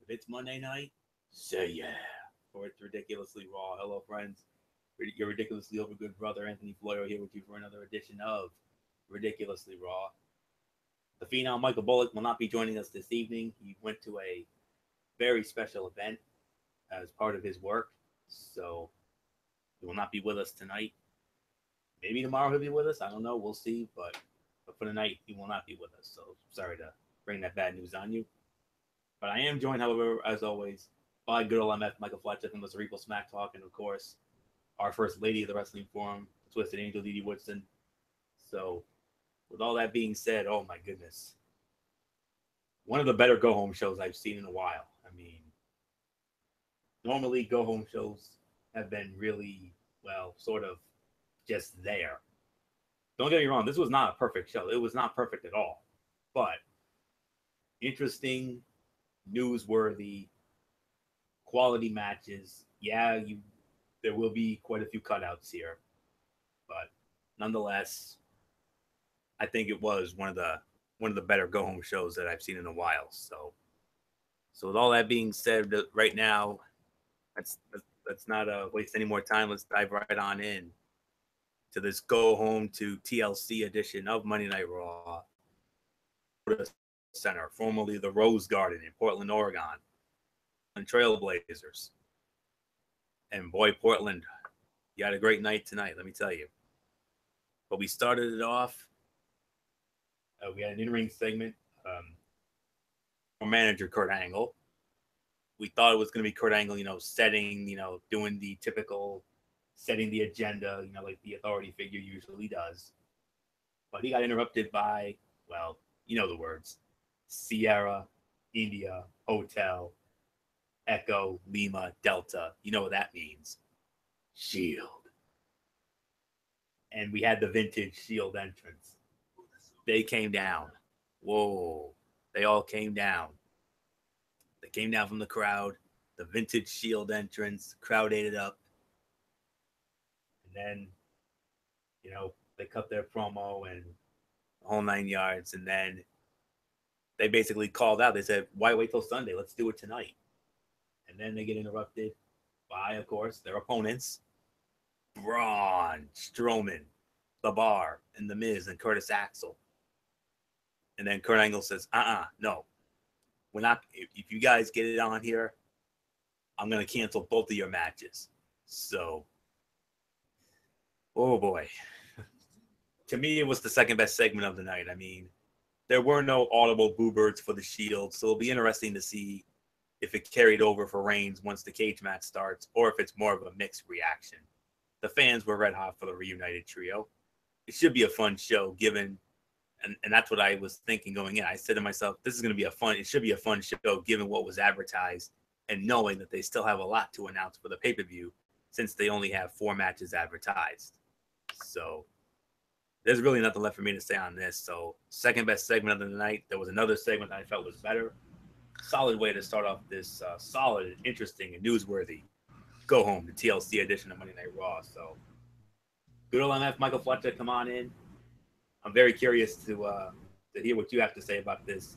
If it's Monday night, say yeah. Or it's ridiculously raw. Hello, friends. Your ridiculously over good brother Anthony Florio here with you for another edition of Ridiculously Raw. The phenom Michael Bullock will not be joining us this evening. He went to a very special event as part of his work, so he will not be with us tonight. Maybe tomorrow he'll be with us. I don't know. We'll see. But for the night, he will not be with us. So sorry to bring that bad news on you. But I am joined, however, as always, by good old MF Michael Fletcher from the Cerebral Smack Talk, and of course, our first lady of the Wrestling Forum, Twisted Angel Dee Dee Woodson. So, with all that being said, oh my goodness, one of the better go home shows I've seen in a while. I mean, normally go home shows have been really, well, sort of just there. Don't get me wrong, this was not a perfect show. It was not perfect at all. But interesting, newsworthy, quality matches. Yeah, there will be quite a few cutouts here, but nonetheless, I think it was one of the better go home shows that I've seen in a while. So with all that being said, right now, let's let's not waste any more time. Let's dive right on in to this go home to TLC edition of Monday Night Raw. Center, formerly the Rose Garden in Portland, Oregon, and Trailblazers. And boy, Portland, you had a great night tonight, let me tell you. But we started it off. We had an in-ring segment. Our manager, Kurt Angle. We thought it was going to be Kurt Angle, setting, doing the typical, setting the agenda, like the authority figure usually does. But he got interrupted by, well, you know the words. Sierra, India, Hotel, Echo, Lima, Delta. You know what that means. Shield. And we had the vintage Shield entrance. They came down. Whoa. They all came down. They came down from the crowd. The vintage Shield entrance. Crowd ate it up. And then, they cut their promo and the whole 9 yards. And then they basically called out. They said, why wait till Sunday? Let's do it tonight. And then they get interrupted by, of course, their opponents. Braun Strowman, The Bar, and The Miz, and Curtis Axel. And then Kurt Angle says, no. We're not. If you guys get it on here, I'm going to cancel both of your matches. So, oh boy. To me, it was the second best segment of the night. I mean, there were no audible boo birds for the Shield, so it'll be interesting to see if it carried over for Reigns once the cage match starts, or if it's more of a mixed reaction. The fans were red hot for the reunited trio. It should be a fun show, given, and that's what I was thinking going in. I said to myself, this is going to be it should be a fun show, given what was advertised, and knowing that they still have a lot to announce for the pay-per-view, since they only have 4 matches advertised. So there's really nothing left for me to say on this. So, second best segment of the night. There was another segment that I felt was better. Solid way to start off this solid, interesting, and newsworthy go home, the TLC edition of Monday Night Raw. So, good old MF Michael Fletcher, come on in. I'm very curious to hear what you have to say about this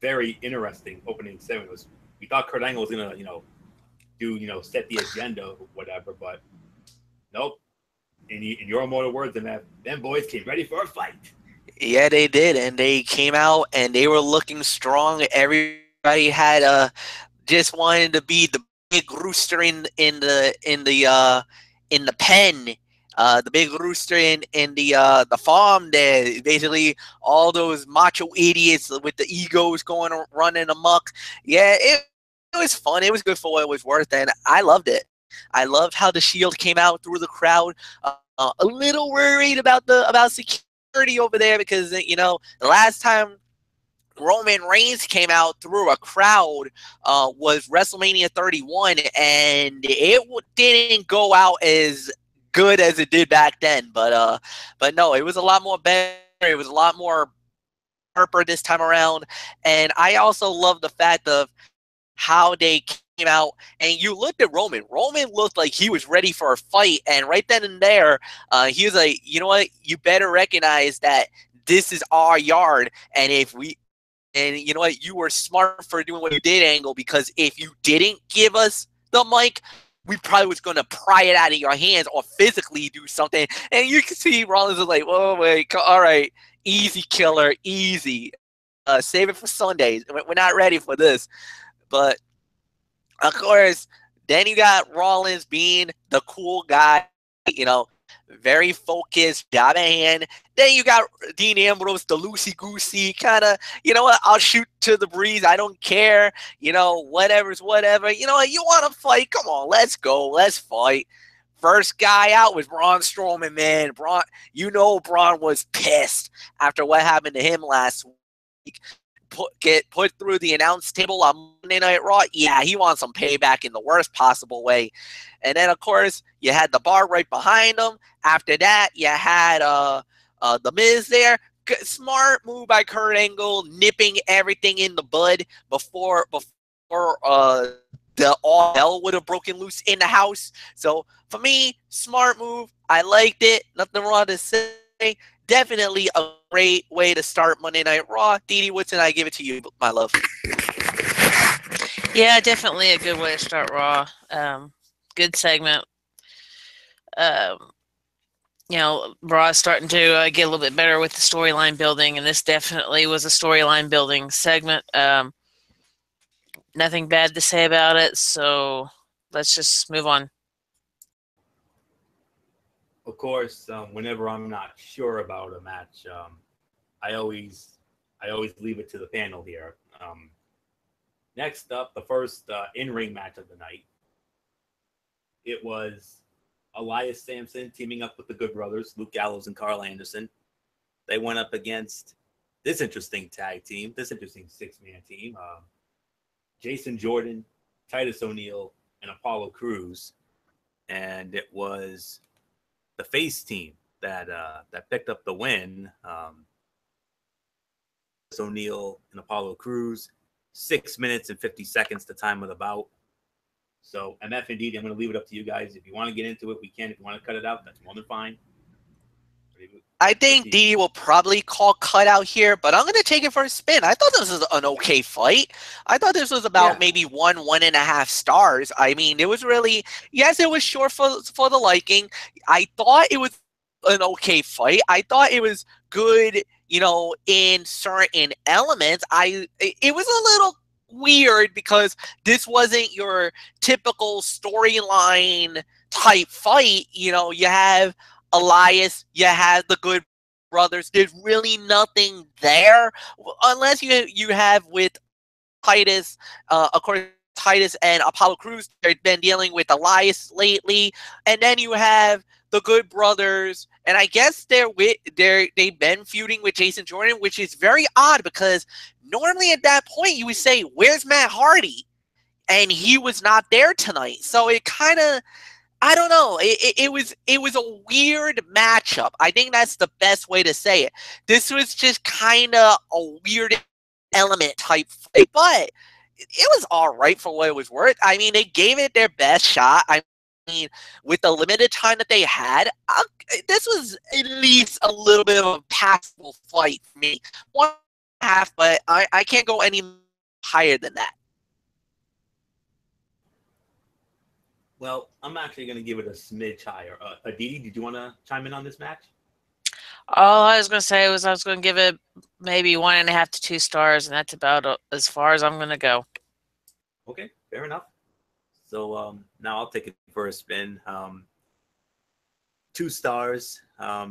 very interesting opening segment. We thought Kurt Angle was gonna, set the agenda or whatever, but nope. In your immortal words, MF, them boys came ready for a fight. Yeah, they did, and they came out and they were looking strong. Everybody had just wanted to be the big rooster in the pen, the big rooster in the farm. There, basically all those macho idiots with the egos running amok. Yeah, it was fun. It was good for what it was worth, and I loved it. I loved how the Shield came out through the crowd. A little worried about security over there because the last time Roman Reigns came out through a crowd was WrestleMania 31, and it didn't go out as good as it did back then. But no, it was a lot more better. It was a lot more sharper this time around, and I also love the fact of how they came out, and you looked at Roman. Roman looked like he was ready for a fight, and right then and there, he was like, you know what? You better recognize that this is our yard, and if we And you know what? You were smart for doing what you did, Angle, because if you didn't give us the mic, we probably was going to pry it out of your hands or physically do something. And you can see Rollins is like, "Oh, wait, all right, easy, killer, easy. Save it for Sundays. We're not ready for this." But, of course, then you got Rollins being the cool guy, you know, very focused, job at hand. Then you got Dean Ambrose, the loosey-goosey kind of, you know what, I'll shoot to the breeze. I don't care. You know, whatever's whatever. You know what, you want to fight? Come on, let's go. Let's fight. First guy out was Braun Strowman, man. Braun was pissed after what happened to him last week. Get put through the announce table on Monday Night Raw. Yeah, he wants some payback in the worst possible way. And then, of course, you had the bar right behind him. After that, you had the Miz there. Smart move by Kurt Angle, nipping everything in the bud before the all hell would have broken loose in the house. So for me, smart move. I liked it. Nothing wrong to say. Definitely a great way to start Monday Night Raw. Dee Woodson, I give it to you, my love. Yeah, definitely a good way to start Raw. Good segment. Raw is starting to get a little bit better with the storyline building, and this definitely was a storyline building segment. Nothing bad to say about it, so let's just move on. Of course, whenever I'm not sure about a match, I always leave it to the panel here. Next up, the first in-ring match of the night. It was Elias Samson teaming up with the Good Brothers, Luke Gallows and Carl Anderson. They went up against this interesting tag team, this interesting six-man team. Jason Jordan, Titus O'Neil, and Apollo Crews. And it was the face team that picked up the win. O'Neil and Apollo Crews, 6 minutes and 50 seconds the time of the bout. So MF and Didi, I'm going to leave it up to you guys. If you want to get into it, we can. If you want to cut it out, that's more than fine. I think Didi will probably call cut out here, but I'm going to take it for a spin. I thought this was an okay fight. I thought this was about maybe 1.5 stars. I mean, it was really, yes, it was short for the liking. I thought it was an okay fight. I thought it was good, you know, in certain elements. It was a little weird because this wasn't your typical storyline type fight. You know, you have Elias, you had the Good Brothers. There's really nothing there unless you have with Titus, of course, Titus and Apollo Crews. They've been dealing with Elias lately, and then you have the Good Brothers, and I guess they've been feuding with Jason Jordan, which is very odd because normally at that point you would say, "Where's Matt Hardy?" and he was not there tonight. So it kind of, I don't know. It was a weird matchup. I think that's the best way to say it. This was just kind of a weird element type fight, but it was all right for what it was worth. I mean, they gave it their best shot. I mean, with the limited time that they had, this was at least a little bit of a passable fight for me. 1.5, but I can't go any higher than that. Well, I'm actually going to give it a smidge higher. Aditi, did you want to chime in on this match? All I was going to say was I was going to give it maybe 1.5 to 2 stars, and that's about as far as I'm going to go. Okay, fair enough. So now I'll take it for a spin. 2 stars. I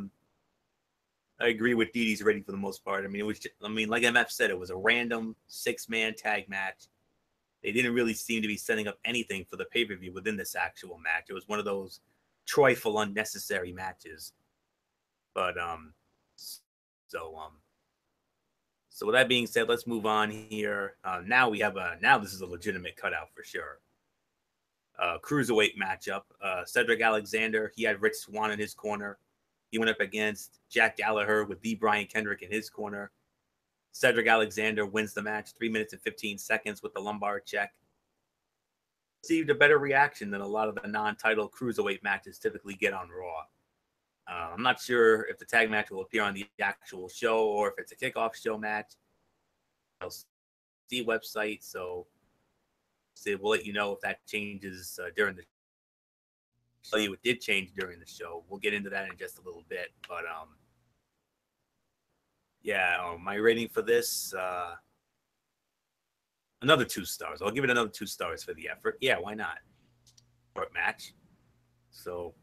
agree with Didi's rating for the most part. I mean, like MF said, it was a random 6-man tag match. They didn't really seem to be setting up anything for the pay-per-view within this actual match. It was one of those trifle unnecessary matches. But so with that being said, let's move on here. Now this is a legitimate cutout for sure. Cruiserweight matchup. Cedric Alexander, he had Rich Swann in his corner. He went up against Jack Gallagher with D. Brian Kendrick in his corner. Cedric Alexander wins the match 3 minutes and 15 seconds with the lumbar check. Received a better reaction than a lot of the non-title cruiserweight matches typically get on Raw. I'm not sure if the tag match will appear on the actual show or if it's a kickoff show match. ILC website. So we'll let you know if that changes during the show. It did change during the show. We'll get into that in just a little bit. But yeah, my rating for this, another 2 stars. I'll give it another 2 stars for the effort. Yeah, why not? Short match. So,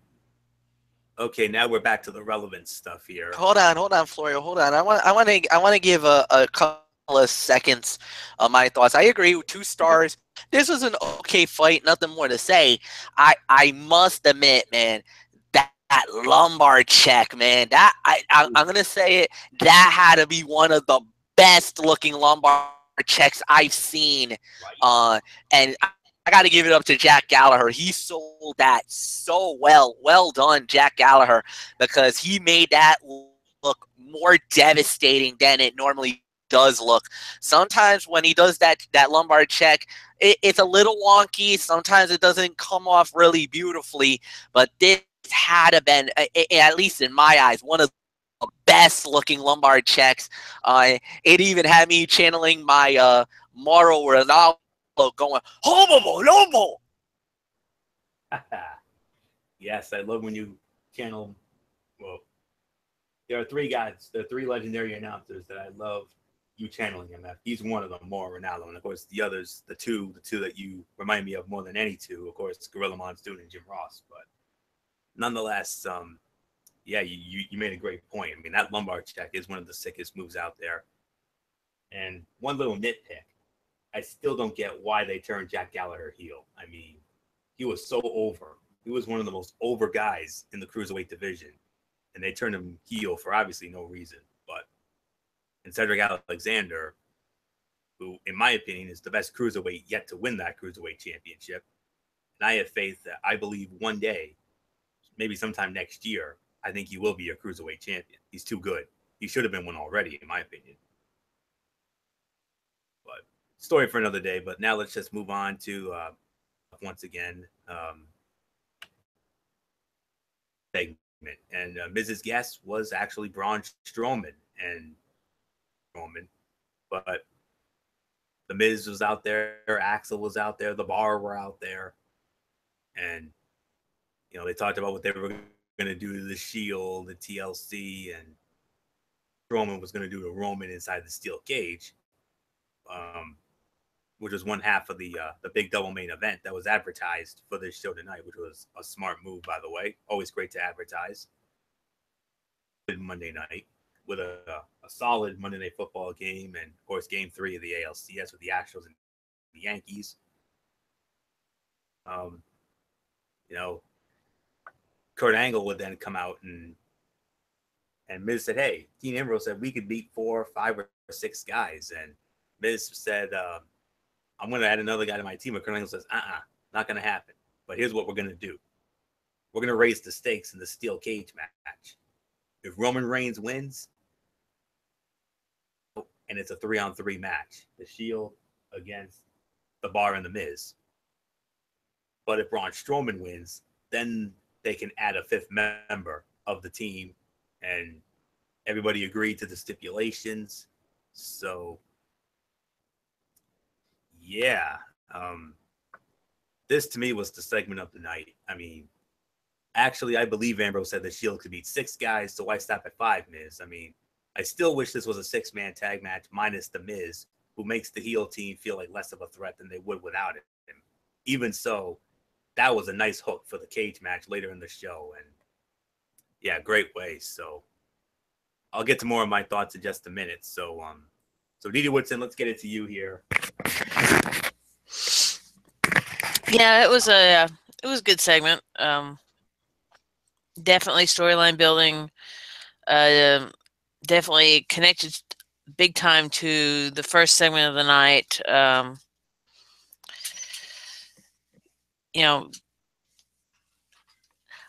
okay, now we're back to the relevant stuff here. Hold on, Florio. Hold on. I want to give a couple of seconds of my thoughts. I agree with 2 stars. This was an okay fight. Nothing more to say. I must admit, man, that lumbar check, man. I'm gonna say it. That had to be one of the best looking lumbar checks I've seen. And I got to give it up to Jack Gallagher. He sold that so well. Well done, Jack Gallagher, because he made that look more devastating than it normally does look. Sometimes when he does that lumbar check, it's a little wonky. Sometimes it doesn't come off really beautifully, but this had to been, at least in my eyes, one of the best looking lumbar checks. It even had me channeling my Mauro Ronaldo, going homo lomo. Yes, I love when you channel. Well, there are 3 guys. There are 3 legendary announcers that I love you channeling him. He's one of them, more Ronaldo, and of course the others, the two that you remind me of more than any 2, of course, Gorilla Monsoon and Jim Ross. But nonetheless, yeah, you made a great point. I mean, that lumbar check is one of the sickest moves out there. And one little nitpick. I still don't get why they turned Jack Gallagher heel. I mean, he was so over. He was one of the most over guys in the cruiserweight division, and they turned him heel for obviously no reason. But and Cedric Alexander, who, in my opinion, is the best cruiserweight yet to win that cruiserweight championship, and I have faith that I believe one day, maybe sometime next year, I think he will be a cruiserweight champion. He's too good. He should have been one already, in my opinion. Story for another day, but now let's just move on to once again segment. And Miz's guest was actually Braun Strowman, but the Miz was out there, Axel was out there, the Bar were out there, and they talked about what they were going to do to the Shield, the TLC, and Strowman was going to do to Roman inside the steel cage. Which was one half of the big double main event that was advertised for this show tonight, which was a smart move, by the way. Always great to advertise. Monday night with a solid Monday Night Football game, and of course Game 3 of the ALCS with the Astros and the Yankees. Kurt Angle would then come out and Miz said, "Hey, Dean Ambrose said we could beat 4, 5, or 6 guys," and Miz said, "I'm going to add another guy to my team." And Kurt Angle says, not going to happen. But here's what we're going to do. We're going to raise the stakes in the steel cage match. If Roman Reigns wins, and it's a 3-on-3 match, the Shield against the Bar and the Miz. But if Braun Strowman wins, then they can add a 5th member of the team, and everybody agreed to the stipulations. So yeah, this to me was the segment of the night. I mean, actually, I believe Ambrose said the Shield could beat 6 guys, so why stop at 5, Miz? I mean, I still wish this was a 6-man tag match minus the Miz, who makes the heel team feel like less of a threat than they would without him. Even so, that was a nice hook for the cage match later in the show, and yeah, great way. So I'll get to more of my thoughts in just a minute. So Didi Woodson, let's get it to you here. Yeah, it was a good segment. Definitely storyline building. Definitely connected big time to the first segment of the night.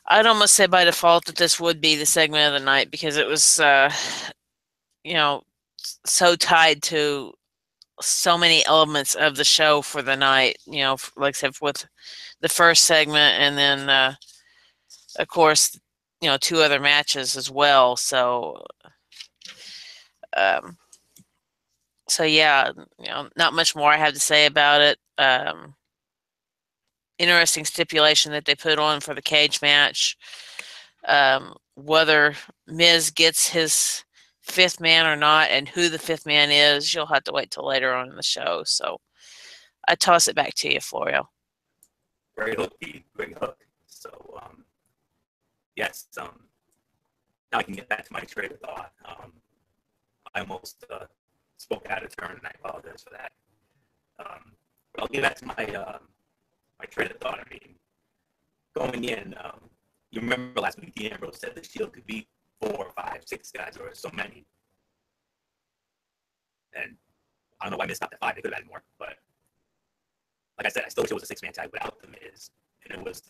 I'd almost say by default that this would be the segment of the night because it was, so tied to so many elements of the show for the night. Like I said, with the first segment, and then, of course, 2 other matches as well. So, So yeah, not much more I have to say about it. Interesting stipulation that they put on for the cage match. Whether Miz gets his fifth man or not, and who the fifth man is, you'll have to wait till later on in the show. So I toss it back to you, Florio. Great hook, great hook. So, yes, now I can get back to my train of thought. I almost spoke out of turn, and I apologize for that. But I'll get back to my train of thought. I mean, going in, you remember last week, Dean Ambrose said the Shield could beat 4, 5, 6 guys, or so many. And I don't know why I missed out at 5. They could have had more, but like I said, I still wish it was a 6-man tag without the Miz, and it was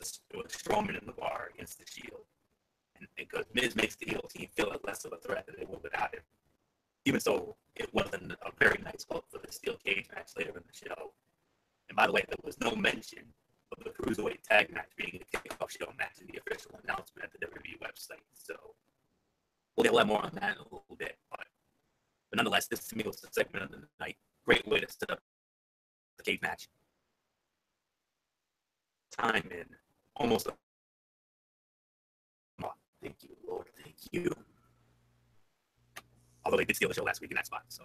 Strowman in the bar against the Shield, and because Miz makes the heel team feel like less of a threat than they would without him. Even so, it wasn't a very nice hook for the steel cage match later in the show. And by the way, there was no mention of the Cruiserweight tag match being a kickoff show match in the official announcement at the WWE website. So we'll get a lot more on that in a little bit, but nonetheless, this to me was the segment of the night. Great way to set up the cage match. Time in almost. Oh, thank you, Lord. Thank you. Although they did steal the show last week in that spot. So,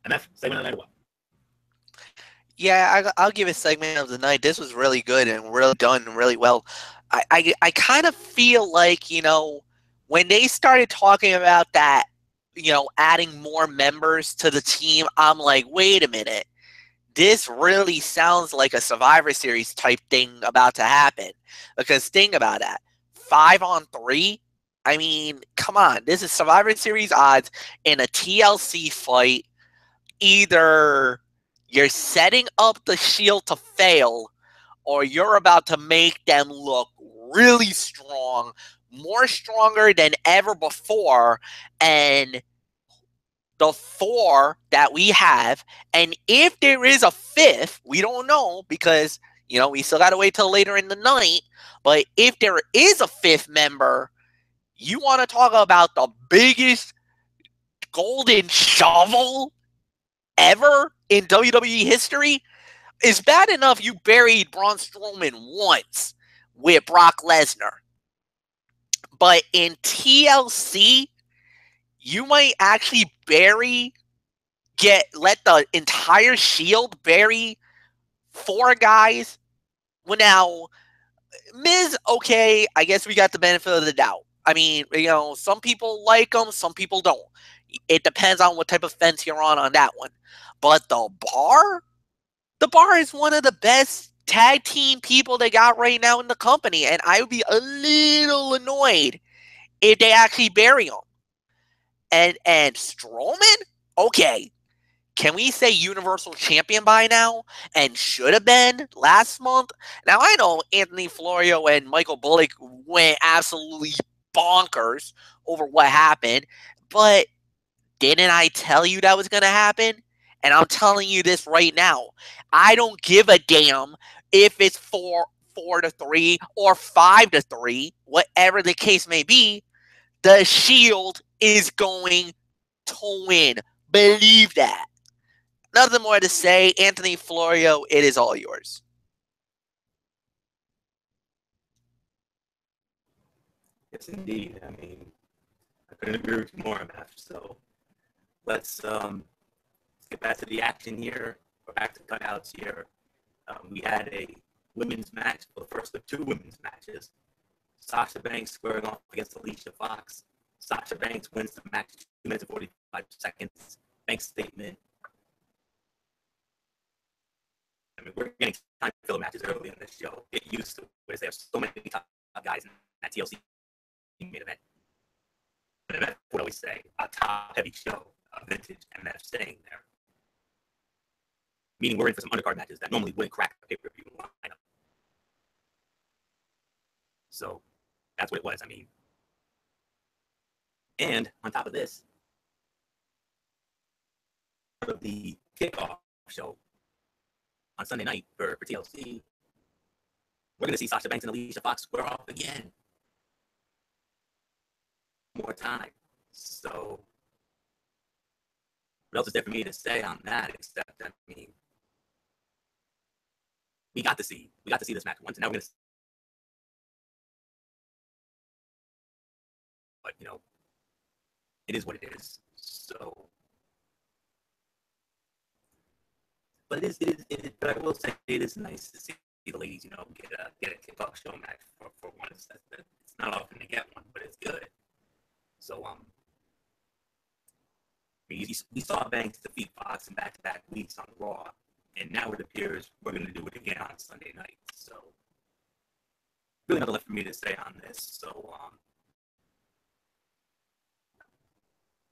MF, segment of the night or what? Yeah, I'll give a segment of the night. This was really good and really done really well. I kind of feel like, when they started talking about that, adding more members to the team, I'm like, wait a minute. This really sounds like a Survivor Series type thing about to happen. Because think about that. 5-on-3? I mean, come on. This is Survivor Series odds in a TLC fight. Either you're setting up the Shield to fail, or you're about to make them look really strong, more stronger than ever before, and the 4 that we have, and if there is a 5th, we don't know because, we still got to wait till later in the night, but if there is a 5th member, you want to talk about the biggest golden shovel ever in WWE history? It's bad enough you buried Braun Strowman once with Brock Lesnar. But in TLC, you might actually let the entire Shield bury 4 guys. Well, now, Miz, okay, I guess we got the benefit of the doubt. I mean, some people like him, some people don't. It depends on what type of fence you're on that one. But the Bar is one of the best tag team people they got right now in the company, and I would be a little annoyed if they actually bury him. And Strowman, okay, can we say Universal Champion by now? And should have been last month? Now, I know Anthony Florio and Michael Bullock went absolutely bonkers over what happened, but didn't I tell you that was going to happen? And I'm telling you this right now. I don't give a damn if it's 4-3 or 5-3, whatever the case may be. The Shield is going to win. Believe that. Nothing more to say. Anthony Florio, it is all yours. Yes, indeed. I mean, I couldn't agree with you more, MF. So let's get back to the action here. We're back to cutouts here. We had a women's match, the first of 2 women's matches. Sasha Banks squaring off against Alicia Fox. Sasha Banks wins the match 2 minutes and 45 seconds. Banks' statement. I mean, we're getting time to fill matches early in this show. Get used to it. There's so many top guys in that TLC main event. But I would always say a top-heavy show, a vintage MF staying there. Meaning we're in for some undercard matches that normally wouldn't crack the pay-per-view lineup. So that's what it was. I mean, and on top of this, part of the kickoff show on Sunday night for TLC, we're going to see Sasha Banks and Alicia Fox square off again. More time. So What else is there for me to say on that? Except, I mean, we got to see this match once, and now we're gonna. But you know, it is what it is. So, but it is. But I will say it is nice to see the ladies, you know, get a kickoff show match for once. It's not often to get one, but it's good. So we saw Banks defeat Fox in back-to-back weeks on Raw, and now it appears we're going to do it again on Sunday night. So, really nothing left for me to say on this. So,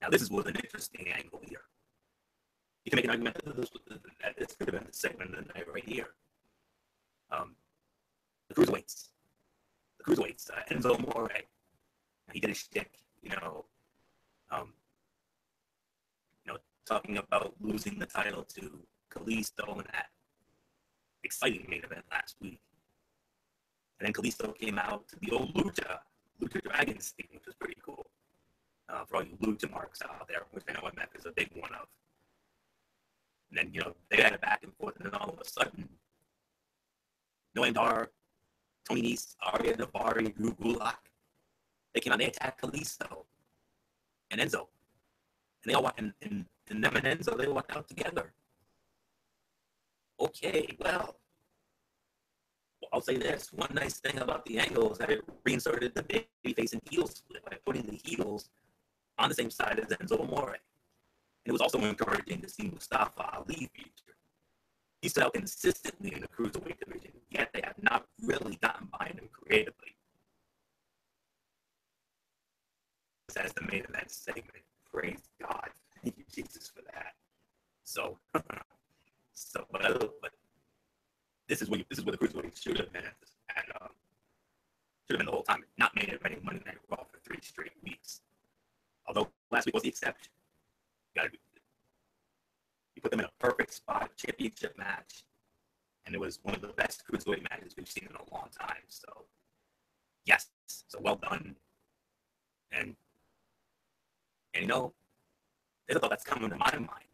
now this was an interesting angle here. You can make an argument that this could have been the segment of the night right here. The cruiserweights, Enzo Amore. He did a shtick, you know, talking about losing the title to Kalisto in that exciting main event last week. And then Kalisto came out to the old Lucha Dragons theme, which was pretty cool. For all you Lucha marks out there, which I know MF is a big one of. And then, you know, they had a back and forth, and then all of a sudden, Noam Dar, Tony Nese, Arya Daivari, Drew Gulak, they came out, they attacked Kalisto and Enzo. And they all walked, and them and Enzo, they walked out together. Okay, well, I'll say this. One nice thing about the angle is that it reinserted the babyface and heel split by putting the heels on the same side as Enzo Amore. And it was also encouraging to see Mustafa Ali feature. He stood out consistently in the cruiserweight division, yet they have not really gotten behind him creatively. As the main event segment, praise God, thank you Jesus for that. So, but this is where the cruiserweight should have been should have been the whole time, not main eventing Monday Night Raw for 3 straight weeks. Although last week was the exception. You put them in a perfect spot, championship match, and it was one of the best cruiserweight matches we've seen in a long time. So, yes, so well done. And you know, there's a thought that's coming to my mind.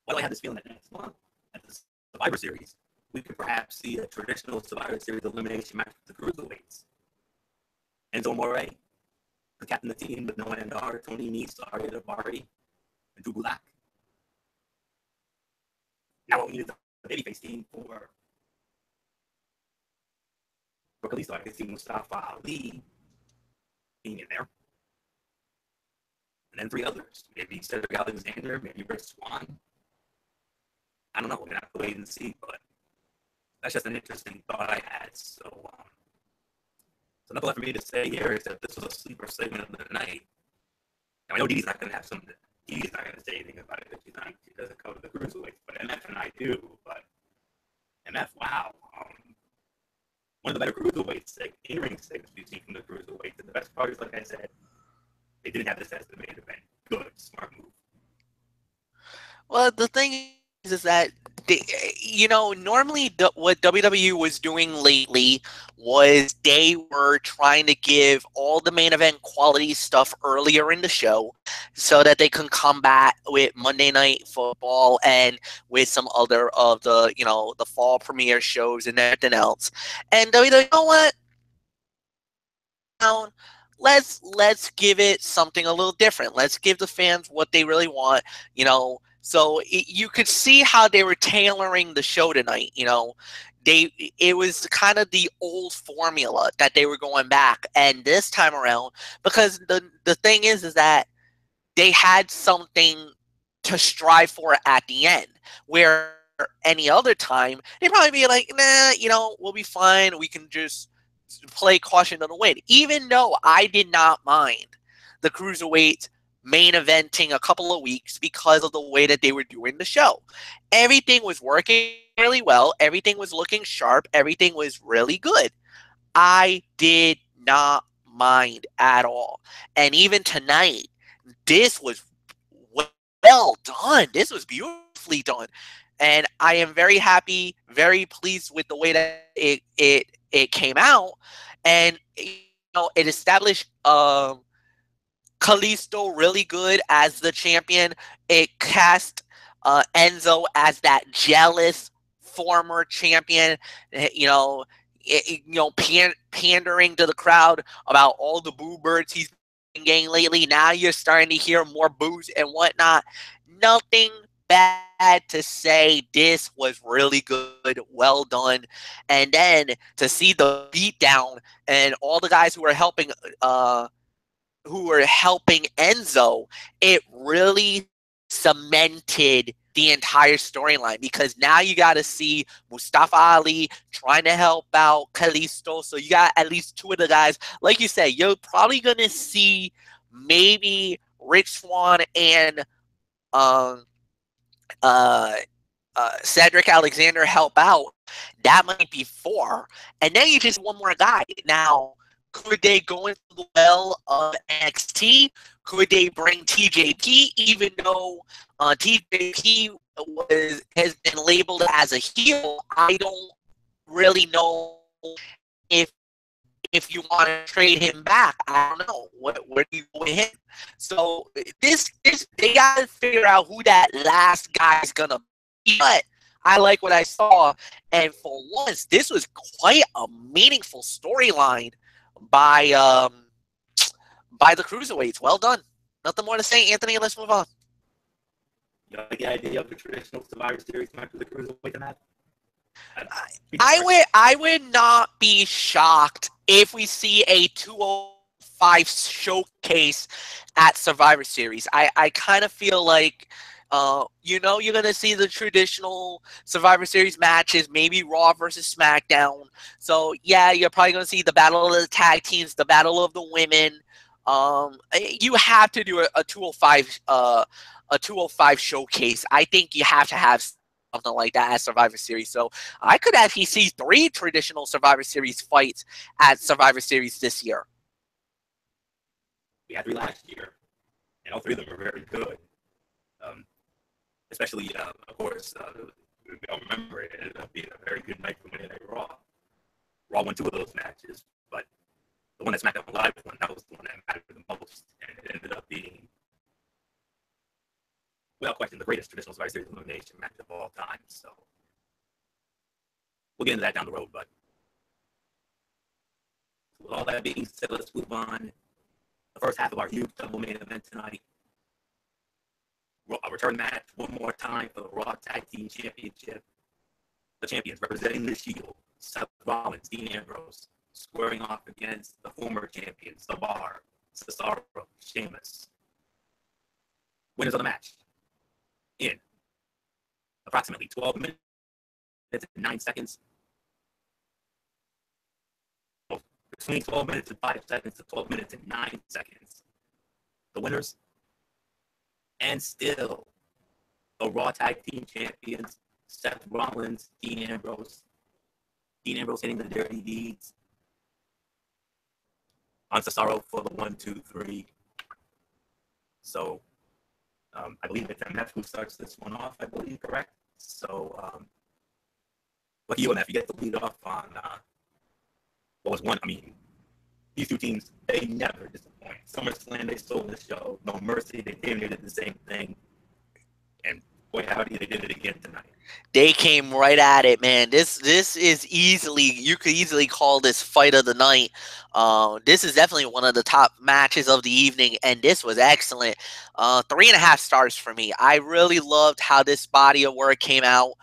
Why do I have this feeling that next month at the Survivor Series, we could perhaps see a traditional Survivor Series elimination match with the cruiserweights? Enzo Amore, the captain of the team with Noam Dar, Tony Nese, Arya Daivari, and Drew Gulak. Now we needed the babyface team for Kalisto. I could see Mustafa Ali being in there. And then 3 others. Maybe Cedric Alexander, maybe Rich Swann. I don't know. We're going to have to wait and see. But that's just an interesting thought I had. So nothing left for me to say here except this was a sleeper segment of the night. Now, I know Didi's not going to have something. Didi's not going to say anything about it because she doesn't cover the cruiserweights. But MF and I do. But MF, wow. One of the better cruiserweights, in-ring segments we've seen from the cruiserweights. And the best part is, like I said, they didn't have this as the main event. Good, smart move. Well, the thing is that normally what WWE was doing lately was they were trying to give all the main event quality stuff earlier in the show so that they can combat with Monday Night Football and with some other of the, the fall premiere shows and everything else. And WWE, you know what? Let's give it something a little different. Let's give the fans what they really want, So you could see how they were tailoring the show tonight. It was kind of the old formula that they were going back, and this time around, because the thing is that they had something to strive for at the end, where any other time they'd probably be like, nah, we'll be fine. We can just play caution to the wind. Even though I did not mind the cruiserweight main eventing a couple of weeks because of the way that they were doing the show. Everything was working really well. Everything was looking sharp. Everything was really good. I did not mind at all. And even tonight, this was well done. This was beautifully done. And I am very happy, very pleased with the way that it came out. And, it established Kalisto really good as the champion. It cast Enzo as that jealous former champion. Pandering to the crowd about all the boo birds he's been getting lately. Now you're starting to hear more boos and whatnot. Nothing bad to say. This was really good. Well done. And then to see the beatdown and all the guys who were helping Enzo, it really cemented the entire storyline, because now you got to see Mustafa Ali trying to help out Kalisto. So you got at least two of the guys. Like you said, you're probably going to see maybe Rich Swann and Cedric Alexander help out. That might be four. And then you just one more guy. Now, could they go into the well of NXT? Could they bring TJP, even though TJP has been labeled as a heel? I don't really know if you want to trade him back. I don't know. Where do you go with him? So this they got to figure out who that last guy is gonna be. But I like what I saw, and for once, this was quite a meaningful storyline by the cruiserweights. Well done. Nothing more to say, Anthony. Let's move on. You like the idea of the traditional Survivor Series match with the cruiserweight match? I would not be shocked if we see a 205 showcase at Survivor Series. I kind of feel like you're going to see the traditional Survivor Series matches, maybe Raw versus SmackDown. So, yeah, you're probably going to see the battle of the tag teams, the battle of the women. You have to do a 205 showcase. I think you have to have something like that at Survivor Series. So I could actually see 3 traditional Survivor Series fights at Survivor Series this year. We had 3 last year, and all 3 of them were very good. Especially, of course, we all remember it ended up being a very good night for Monday Night Raw. Raw won 2 of those matches, but the one that SmackDown Live won, that was the one that mattered the most, and it ended up being, without question, the greatest traditional Survivor Series elimination match of all time. So we'll get into that down the road, but with all that being said, let's move on. The first half of our huge double main event tonight. A return match one more time for the Raw Tag Team Championship. The champions representing the Shield, Seth Rollins, Dean Ambrose, squaring off against the former champions, The Bar, Cesaro, Sheamus. Winners of the match in approximately 12 minutes and 9 seconds. Between 12 minutes and 5 seconds to 12 minutes and 9 seconds. The winners, and still the Raw Tag Team Champions, Seth Rollins, Dean Ambrose. Dean Ambrose hitting the dirty deeds on Cesaro for the 1, 2, 3. So I believe it's MF who starts this one off, I believe, correct? So lucky you, MF, you get the lead off on what was one. I mean, these 2 teams, they never disappoint. SummerSlam, they stole the show. No Mercy, they did the same thing. And boy, howdy, they did it again tonight. They came right at it, man. This is easily, you could easily call this fight of the night. This is definitely one of the top matches of the evening, and this was excellent. 3.5 stars for me. I really loved how this body of work came out.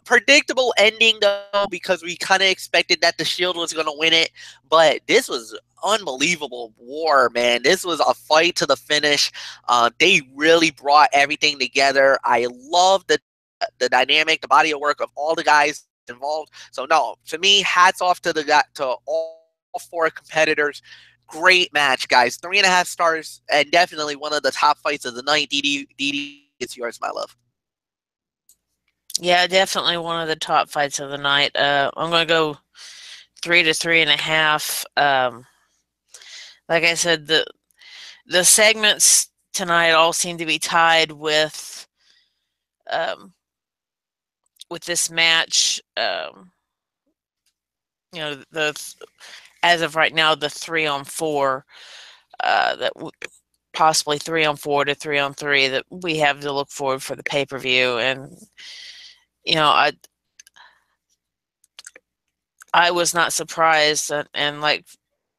Predictable ending, though, because we kind of expected that the Shield was going to win it, but this was unbelievable war, man. This was a fight to the finish. They really brought everything together. I love the dynamic, the body of work of all the guys involved. So no, to me, hats off to all 4 competitors. Great match, guys. 3.5 stars, and definitely one of the top fights of the night. Dee, it's yours, my love. Yeah, definitely one of the top fights of the night. I'm going to go 3 to 3.5. Like I said, the segments tonight all seem to be tied with this match. As of right now, the 3-on-4. that possibly 3-on-4 to 3-on-3 that we have to look forward for the pay-per-view. And I was not surprised, and like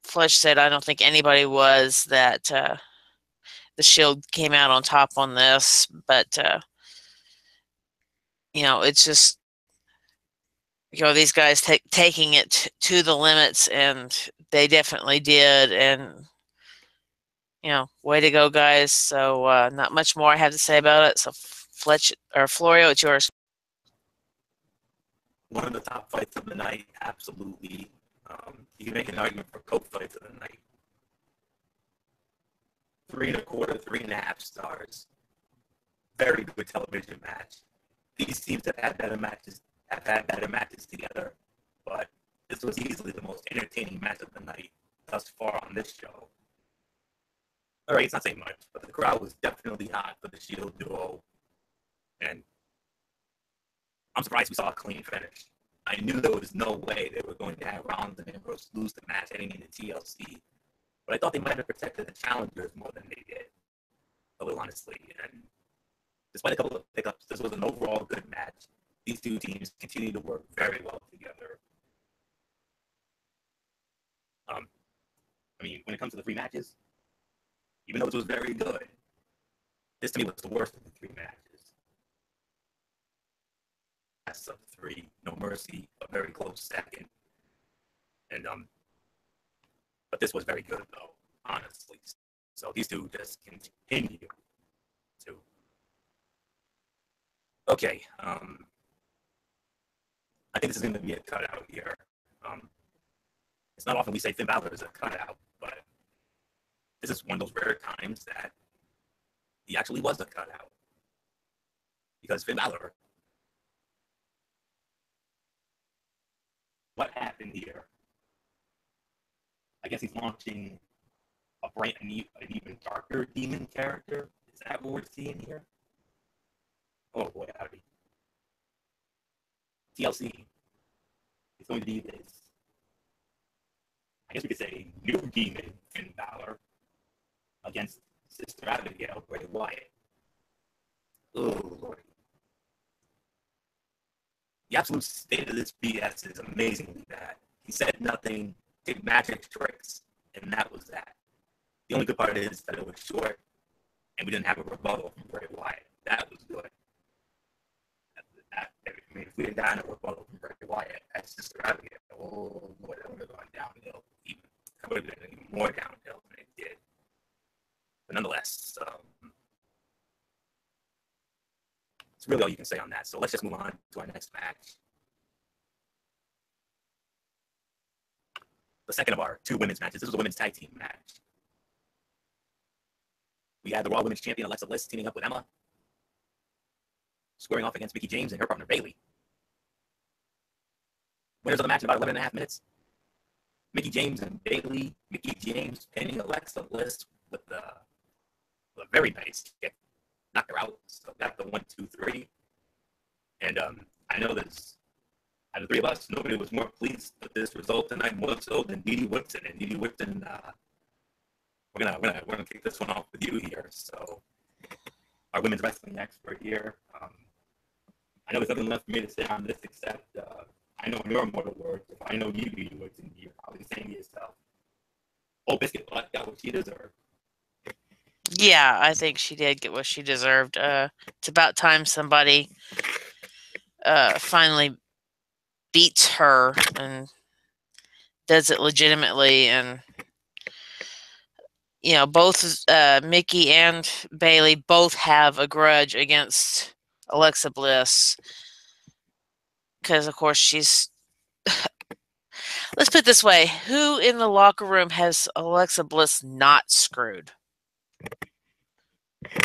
Fletch said, I don't think anybody was, that the Shield came out on top on this. But it's just these guys taking it to the limits, and they definitely did. And way to go, guys. So not much more I have to say about it. So Fletch or Florio, it's yours. One of the top fights of the night, absolutely. You can make an argument for co-fights of the night. 3 1/4, 3.5 stars. Very good television match. These teams have had better matches together, but this was easily the most entertaining match of the night thus far on this show. All right, it's not saying much, but the crowd was definitely hot for the Shield duo, and I'm surprised we saw a clean finish. I knew there was no way they were going to have Rollins and Ambrose lose the match heading into TLC, but I thought they might have protected the challengers more than they did, a little honestly. And despite a couple of pickups, this was an overall good match. These two teams continue to work very well together. When it comes to the 3 matches, even though this was very good, this to me was the worst of the 3 matches. Best of 3, No Mercy, a very close second. And but this was very good though, honestly. So these two just continue to. Okay, I think this is going to be a cutout here. It's not often we say Finn Balor is a cutout, but this is one of those rare times that he actually was a cutout. Because Finn Balor, what happened here? I guess he's launching an even darker demon character. Is that what we're seeing here? Oh boy, howdy. TLC is going to be this, I guess we could say, new demon Finn Balor against Sister Abigail, Bray Wyatt. Oh Lord. The absolute state of this BS is amazingly bad. He said nothing, did magic tricks, and that was that. The only good part is that it was short, and we didn't have a rebuttal from Bray Wyatt. That was good. If we had gotten a rebuttal from Bray Wyatt, that's just Abigail. Oh boy, that would have gone downhill. That would have been even more downhill than it did. But nonetheless, it's really all you can say on that. So let's just move on to our next match. The second of our 2 women's matches. This was a women's tag team match. We had the Raw Women's Champion Alexa Bliss teaming up with Emma, squaring off against Mickie James and her partner Bayley. Winners of the match in about 11.5 minutes. Mickie James and Bayley. Mickie James pinning Alexa Bliss with a very nice kick. Knocked her out. So got the 1, 2, 3. And I know this. Out of the 3 of us, nobody was more pleased with this result tonight, more so than Dee Dee Whipton. And Dee Dee Whipton, we're gonna kick this one off with you here. So, our women's wrestling expert here. I know there's nothing left for me to say on this except I know in your immortal words, if I know you, Dee Dee Whipton, you're probably saying to yourself, "Oh, Biscuit Butt got what she deserved." Yeah, I think she did get what she deserved. It's about time somebody finally beats her and does it legitimately. And both Mickie and Bayley both have a grudge against Alexa Bliss because, of course, she's. Let's put it this way: who in the locker room has Alexa Bliss not screwed?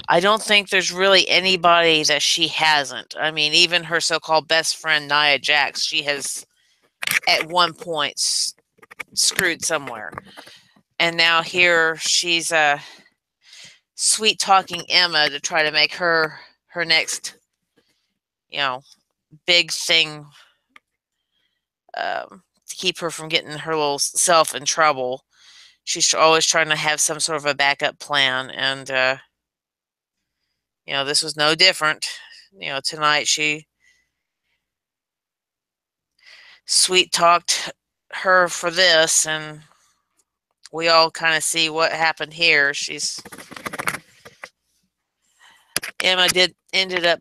I don't think there's really anybody that she hasn't. I mean, even her so-called best friend, Nia Jax, she has at one point screwed somewhere. And now here she's sweet-talking Emma to try to make her next, big thing to keep her from getting her little self in trouble. she's always trying to have some sort of a backup plan, and this was no different. Tonight she sweet talked her for this, and we all kind of see what happened here. Emma ended up,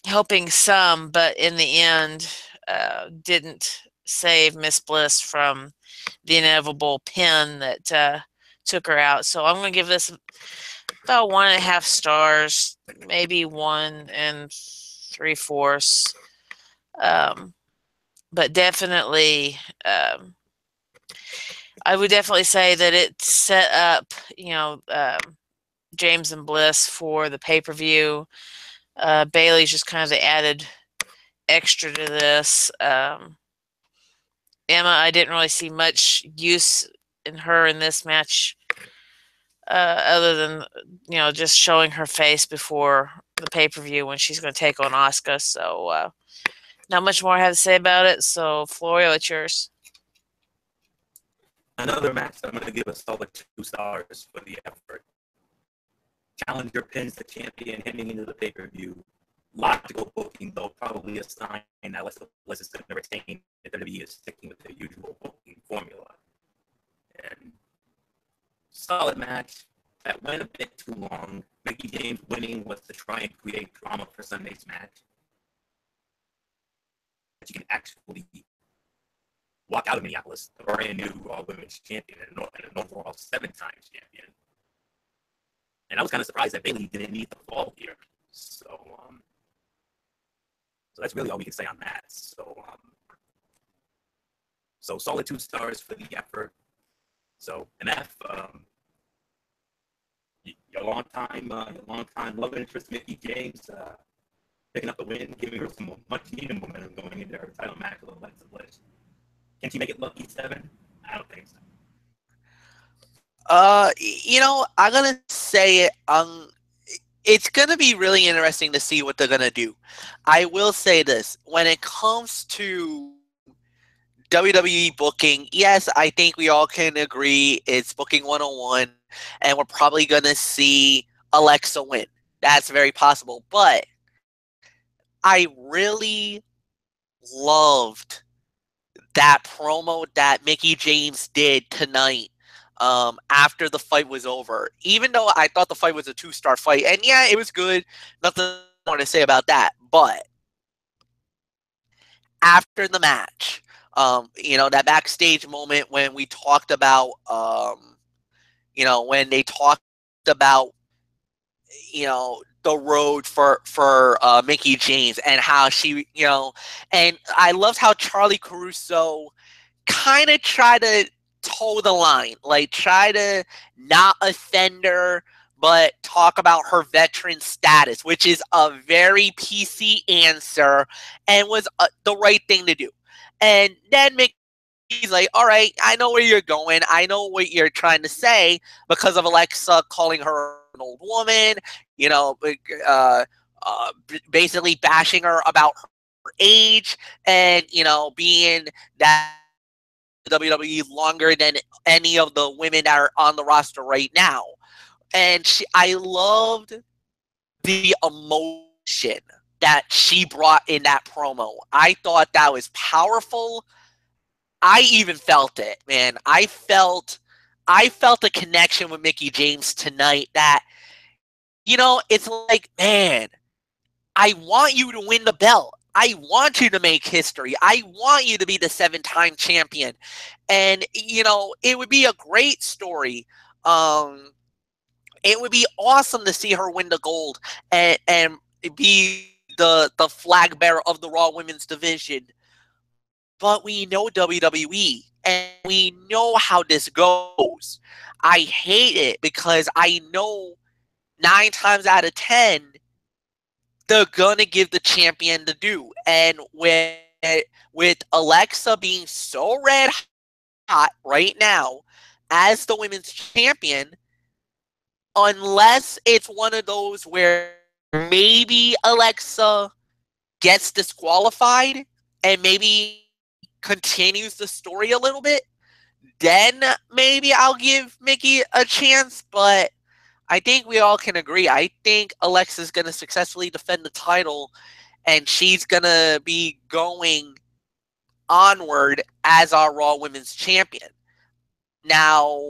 helping some, but in the end, didn't save Miss Bliss from the inevitable pin that took her out. So I'm going to give this about 1.5 stars, maybe 1 3/4. But definitely, I would definitely say that it set up, James and Bliss for the pay-per-view. Bayley's just kind of the added extra to this. Emma, I didn't really see much use in her in this match, other than just showing her face before the pay-per-view when she's going to take on Asuka. So not much more I have to say about it. So Florio, it's yours. Another match I'm going to give a solid 2 stars for the effort. Challenger pins the champion heading into the pay-per-view. Logical booking, though probably a sign that Bliss is going to retain that WWE is sticking with their usual booking formula. And solid match that went a bit too long. Mickie James winning was to try and create drama for Sunday's match. She can actually walk out of Minneapolis, a brand new Raw Women's Champion and an overall 7-time champion. And I was kind of surprised that Bayley didn't need the fall here. So that's really all we can say on that. So solid 2 stars for the effort. So an F. Your long time love interest, Mickie James, picking up the win, giving her some much needed momentum going into her title match with Alexa Bliss. Can she make it lucky 7? I don't think so. I'm gonna say it. It's gonna be really interesting to see what they're gonna do. I will say this: when it comes to WWE booking, yes, I think we all can agree it's booking 101, and we're probably gonna see Alexa win. That's very possible. But I really loved that promo that Mickie James did tonight after the fight was over. Even though I thought the fight was a 2-star fight, and yeah, it was good. Nothing more to say about that. But after the match, that backstage moment when we talked about, when they talked about, the road for Mickie James and how she, and I loved how Charlie Caruso kind of tried to toe the line, like try to not offend her, but talk about her veteran status, which is a very PC answer and was the right thing to do. And then Mickey's like, all right, I know where you're going. I know what you're trying to say because of Alexa calling her an old woman, basically bashing her about her age and, being that WWE longer than any of the women that are on the roster right now. And I loved the emotion that she brought in that promo. I thought that was powerful. I even felt it, man. I felt a connection with Mickie James tonight that, it's like, man, I want you to win the belt. I want you to make history. I want you to be the 7-time champion. And, it would be a great story. It would be awesome to see her win the gold and be the flag bearer of the Raw Women's Division. But we know WWE, and we know how this goes. I hate it because I know 9 times out of 10, they're going to give the champion the due. And with Alexa being so red hot right now as the women's champion, unless it's one of those where maybe Alexa gets disqualified and maybe continues the story a little bit, then maybe I'll give Mickey a chance, but I think we all can agree. I think Alexa's going to successfully defend the title, and she's going to be going onward as our Raw Women's Champion. Now,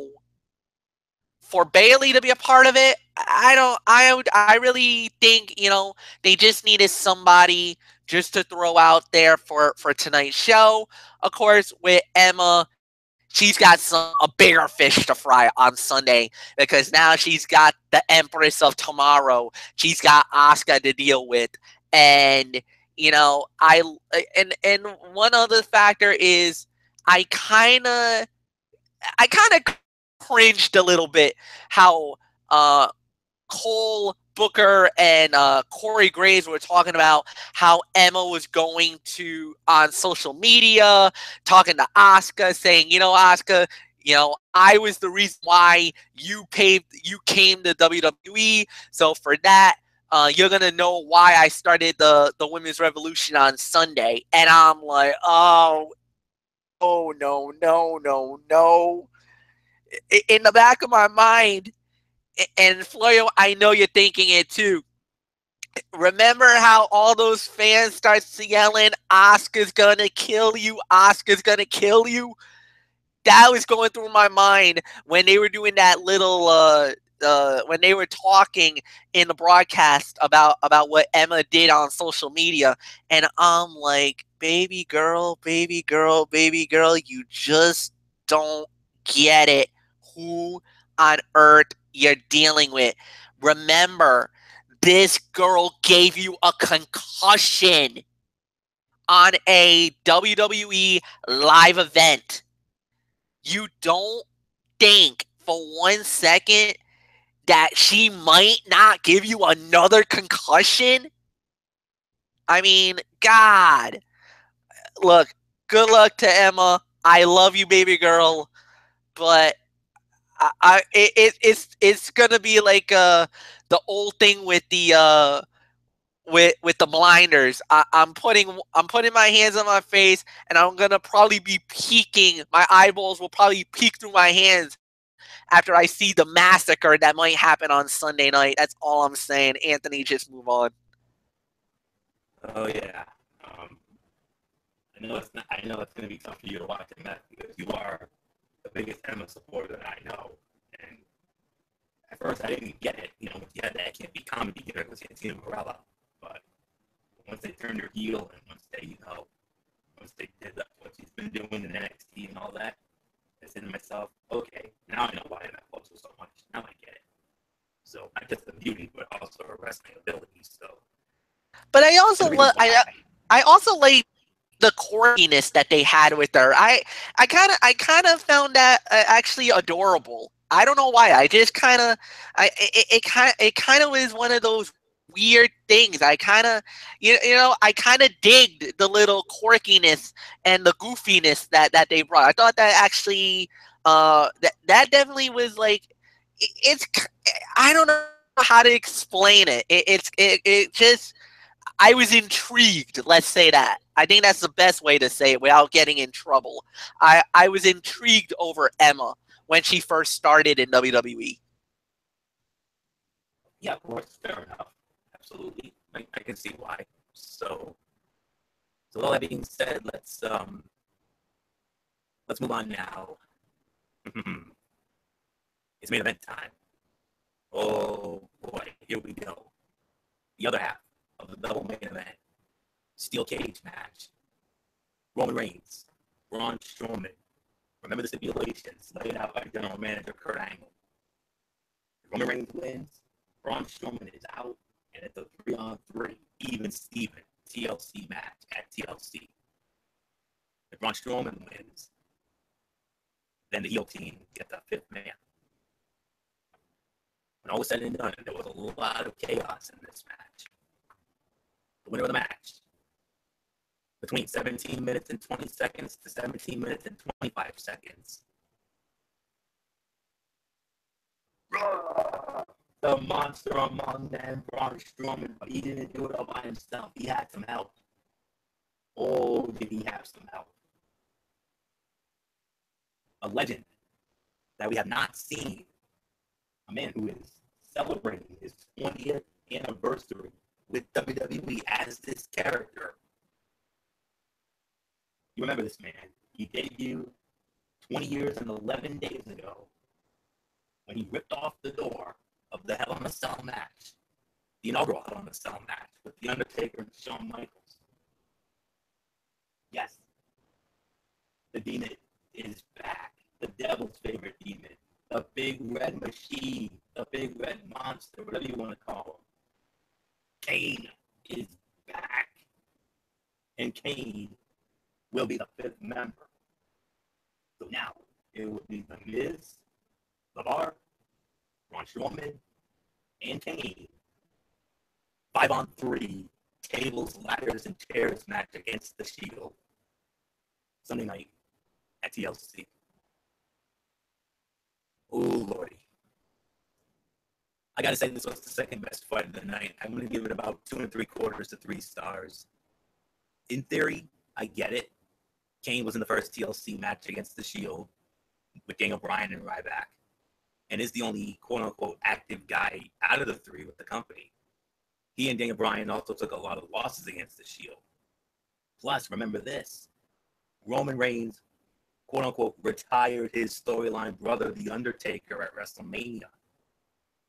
for Bayley to be a part of it, I really think, they just needed somebody just to throw out there for tonight's show. Of course, with Emma, she's got a bigger fish to fry on Sunday, because now she's got the Empress of Tomorrow. She's got Asuka to deal with. And, and one other factor is I kind of cringed a little bit how Cole Booker and Corey Graves were talking about how Emma was going on social media, talking to Asuka, saying, Asuka, I was the reason why you came to WWE. So for that, you're going to know why I started the Women's Revolution on Sunday. And I'm like, oh, no. In the back of my mind, and Florio, I know you're thinking it too. Remember how all those fans start yelling, Asuka's gonna kill you, Asuka's gonna kill you? That was going through my mind when they were doing that little, when they were talking in the broadcast about what Emma did on social media. And I'm like, baby girl, you just don't get it. Who on earth you're dealing with? Remember, this girl gave you a concussion on a WWE live event. You don't think for 1 second that she might not give you another concussion? I mean, God. Look, good luck to Emma. I love you, baby girl, but it's gonna be like the old thing with the with the blinders. I'm putting my hands on my face, and I'm gonna probably be peeking. My eyeballs will probably peek through my hands after I see the massacre that might happen on Sunday night. That's all I'm saying. Anthony, just move on. Oh yeah. I know it's gonna be tough for you to watch it, Matt, because you are the biggest Emma supporter that I know. And at first I didn't get it. You had that can't be comedy gimmick with Santina Morella. But once they turned her heel, and once they did what she's been doing in NXT and all that, I said to myself, okay, now I know why Emma loves her so much. Now I get it. So not just the beauty, but also her wrestling ability. So, but I also like the quirkiness that they had with her. I kind of found that actually adorable. I don't know why. I just kind of it kind of was one of those weird things. I kind of I kind of digged the little quirkiness and the goofiness that they brought. I thought that actually that definitely was like it's I don't know how to explain it. It just I was intrigued. Let's say that. I think that's the best way to say it without getting in trouble. I was intrigued over Emma when she first started in WWE. Yeah, of course, fair enough. Absolutely, I can see why. So all that being said, let's move on now. It's main event time. Oh boy, here we go. The other half of the double main event. Steel cage match. Roman Reigns, Braun Strowman. Remember the stipulations laid out by General Manager Kurt Angle. If Roman Reigns wins, Braun Strowman is out, and it's a 3-on-3 even Steven TLC match at TLC. If Braun Strowman wins, then the heel team gets a fifth man. When all was said and done, there was a lot of chaos in this match. The winner of the match, between 17 minutes and 20 seconds to 17 minutes and 25 seconds. The monster among them, Braun Strowman, but he didn't do it all by himself. He had some help. Oh, did he have some help? a legend that we have not seen, a man who is celebrating his 20th anniversary with WWE as this character. You remember this man. He debuted 20 years and 11 days ago when he ripped off the door of the Hell in a Cell match, the inaugural Hell in a Cell match with The Undertaker and Shawn Michaels. Yes, the Demon is back. The Devil's favorite demon. The Big Red Machine. The Big Red Monster, whatever you want to call him. Kane is back. And Kane will be the 5th member. So now, it would be The Miz, The Bar, Braun Strowman, and Kane. 5-on-3 tables, ladders, and chairs match against the Shield. Sunday night at TLC. Oh, Lordy. I gotta say, this was the second best fight of the night. I'm gonna give it about 2 3/4 to 3 stars. In theory, I get it. Kane was in the first TLC match against the Shield with Daniel Bryan and Ryback, and is the only quote-unquote active guy out of the 3 with the company. He and Daniel Bryan also took a lot of losses against the Shield. Plus, remember this. Roman Reigns, quote-unquote, retired his storyline brother, The Undertaker, at WrestleMania.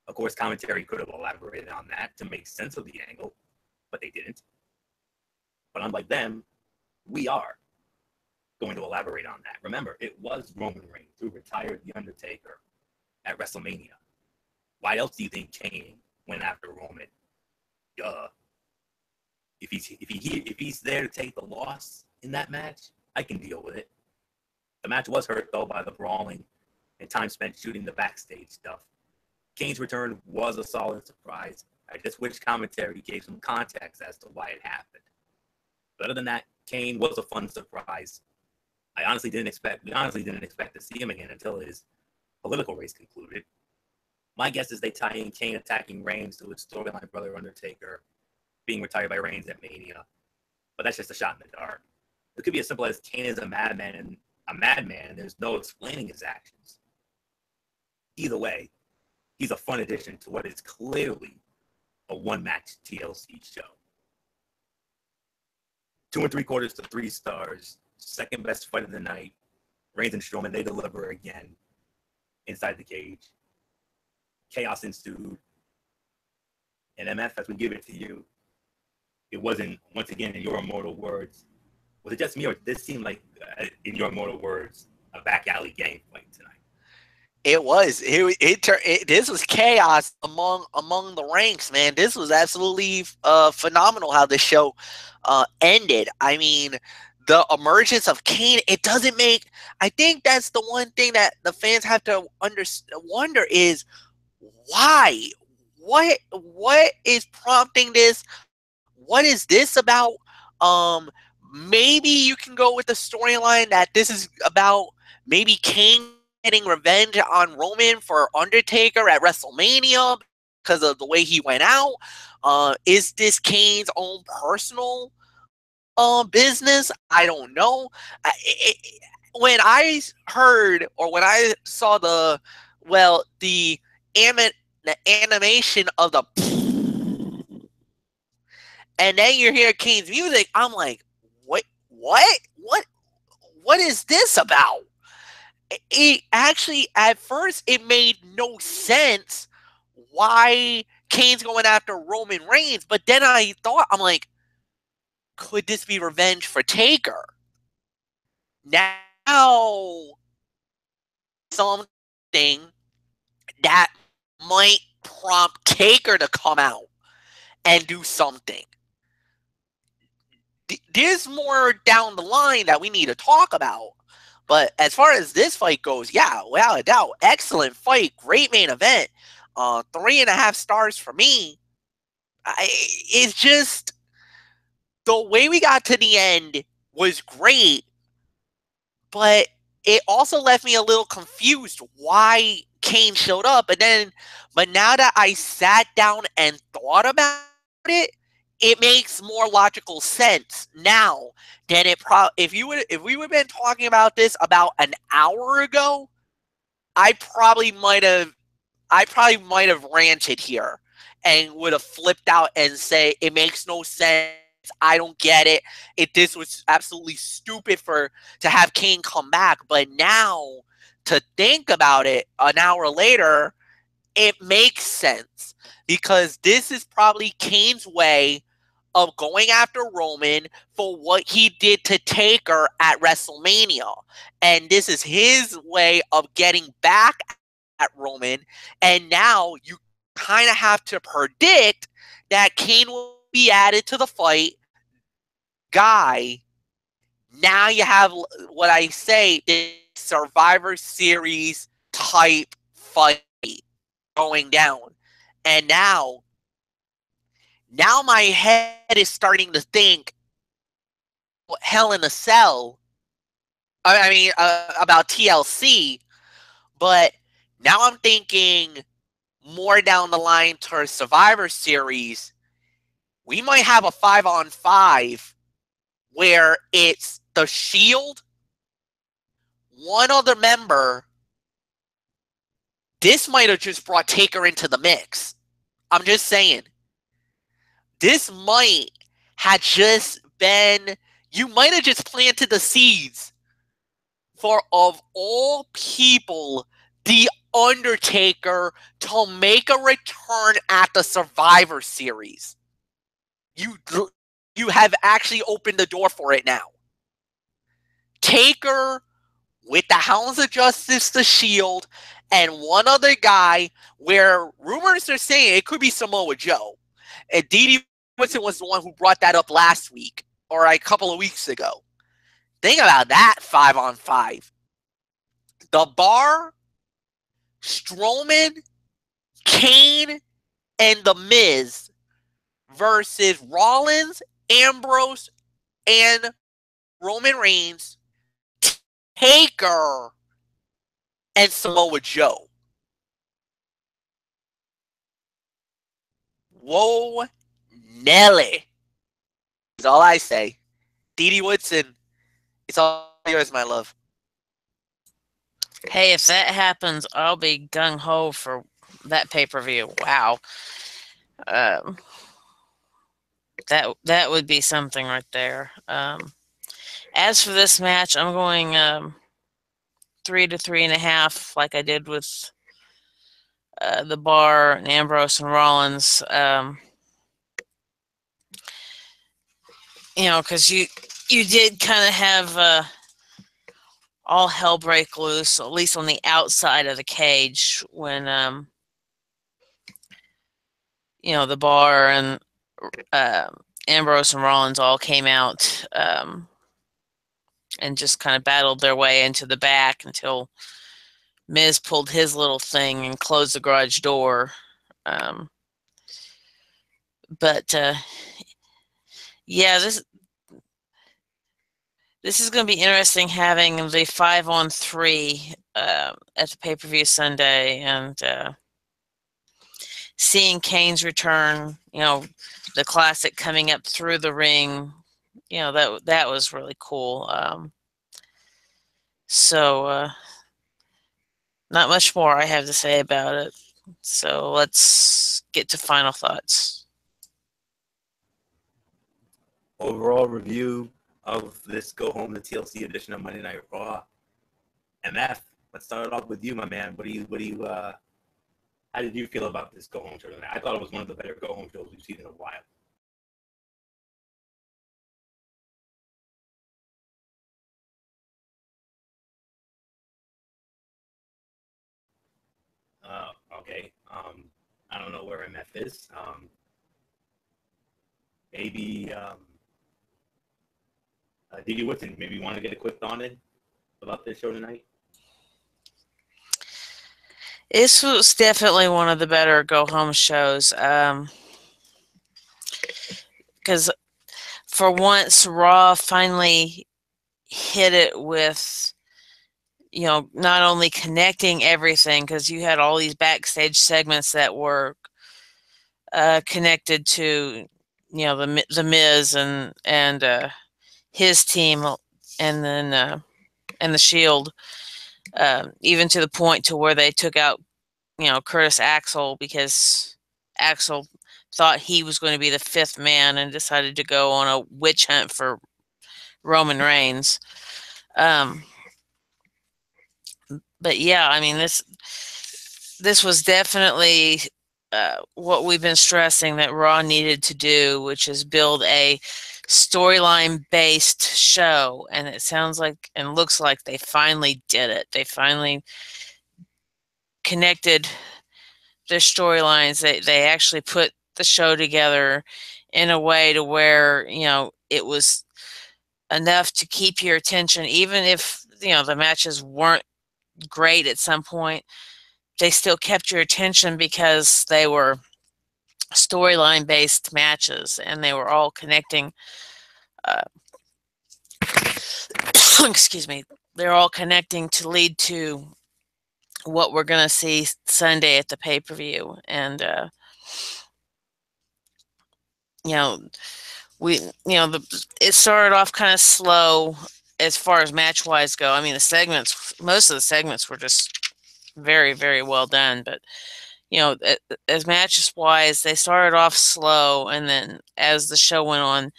Of course, commentary could have elaborated on that to make sense of the angle, but they didn't. But unlike them, we are going to elaborate on that. Remember, it was Roman Reigns who retired The Undertaker at WrestleMania. Why else do you think Kane went after Roman? Duh. If he's there to take the loss in that match, I can deal with it. The match was hurt, though, by the brawling and time spent shooting the backstage stuff. Kane's return was a solid surprise. I just wish commentary gave some context as to why it happened. But other than that, Kane was a fun surprise. We honestly didn't expect to see him again until his political race concluded. My guess is they tie in Kane attacking Reigns to his storyline brother Undertaker being retired by Reigns at Mania. But that's just a shot in the dark. It could be as simple as Kane is a madman and there's no explaining his actions. Either way, he's a fun addition to what is clearly a one-match TLC show. 2 3/4 to 3 stars. Second best fight of the night. Reigns and Strowman, they deliver again inside the cage. Chaos ensued. And MF, as we give it to you, it wasn't, once again, in your immortal words. Was it just me, or did this seem like, in your immortal words, a back alley gang fight tonight? It was. This was chaos among the ranks, man. This was absolutely phenomenal how the show ended. I mean, the emergence of Kane, it doesn't make. I think that's the one thing that the fans have to wonder is why. What is prompting this? What is this about? Maybe you can go with the storyline that this is about maybe Kane getting revenge on Roman for Undertaker at WrestleMania because of the way he went out. Is this Kane's own personal business? I don't know. When I heard or when I saw the animation of the and then you hear Kane's music, I'm like, what is this about? It actually, at first, it made no sense why Kane's going after Roman Reigns, but then I'm like, could this be revenge for Taker? Now, something that might prompt Taker to come out and do something. There's more down the line that we need to talk about. But as far as this fight goes, yeah, without a doubt, excellent fight, great main event. 3.5 stars for me. It's just the way we got to the end was great, but it also left me a little confused why Kane showed up. But now that I sat down and thought about it, it makes more logical sense now than it if we would have been talking about this about an hour ago, I probably might have ranted here and would have flipped out and say it makes no sense. I don't get it. This was absolutely stupid to have Kane come back. But now to think about it an hour later, it makes sense because this is probably Kane's way of going after Roman for what he did to Taker at WrestleMania. And this is his way of getting back at Roman. And now you kind of have to predict that Kane will be added to the fight. Guy, now you have what I say, the Survivor Series type fight going down. And now my head is starting to think Hell in a Cell. I mean, about TLC, but now I'm thinking more down the line to Survivor Series. We might have a 5-on-5 where it's the Shield, one other member. This might have just brought Taker into the mix. I'm just saying. This might have just been, you might have just planted the seeds for, of all people, The Undertaker to make a return at the Survivor Series. You have actually opened the door for it now. Taker with the Hounds of Justice, the Shield, and one other guy where rumors are saying it could be Samoa Joe. And Dee Woodson was the one who brought that up last week or a couple of weeks ago. Think about that 5-on-5. The Bar, Strowman, Kane, and The Miz versus Rollins, Ambrose, and Roman Reigns, Taker, and Samoa Joe. Whoa, Nelly. That's all I say. Dee Woodson, it's all yours, my love. Hey, if that happens, I'll be gung-ho for that pay-per-view. Wow. That would be something right there. As for this match, I'm going 3 to 3.5, like I did with the Bar and Ambrose and Rollins. Because you did kind of have all hell break loose, at least on the outside of the cage, when the Bar and Ambrose and Rollins all came out and just kind of battled their way into the back until Miz pulled his little thing and closed the garage door. But yeah, this is going to be interesting, having the 5-on-3 at the pay-per-view Sunday, and seeing Kane's return. The classic coming up through the ring. That was really cool. So not much more I have to say about it. So let's get to final thoughts. Overall review of this Go Home to TLC edition of Monday Night Raw. MF, let's start it off with you, my man. How did you feel about this Go Home show tonight? I thought it was one of the better Go Home shows we've seen in a while. Okay. I don't know where MF is. Maybe Dee Woodson, maybe you want to get a quick thought in about this show tonight? This was definitely one of the better go-home shows. Because for once, Raw finally hit it with, not only connecting everything, because you had all these backstage segments that were connected to, the Miz and his team, and then and the Shield, even to the point to where they took out Curtis Axel because Axel thought he was going to be the fifth man and decided to go on a witch hunt for Roman Reigns. But yeah, I mean this was definitely what we've been stressing that Raw needed to do, which is build a storyline based show, and it sounds like and looks like they finally did it. They finally connected their storylines. They actually put the show together in a way to where it was enough to keep your attention, even if the matches weren't great at some point. They still kept your attention because they were storyline based matches and they were all connecting. Excuse me. They're all connecting to lead to what we're going to see Sunday at the pay-per-view. And it started off kind of slow as far as match wise go. I mean, most of the segments were just very, very well done, but as matches wise, they started off slow, and then as the show went on,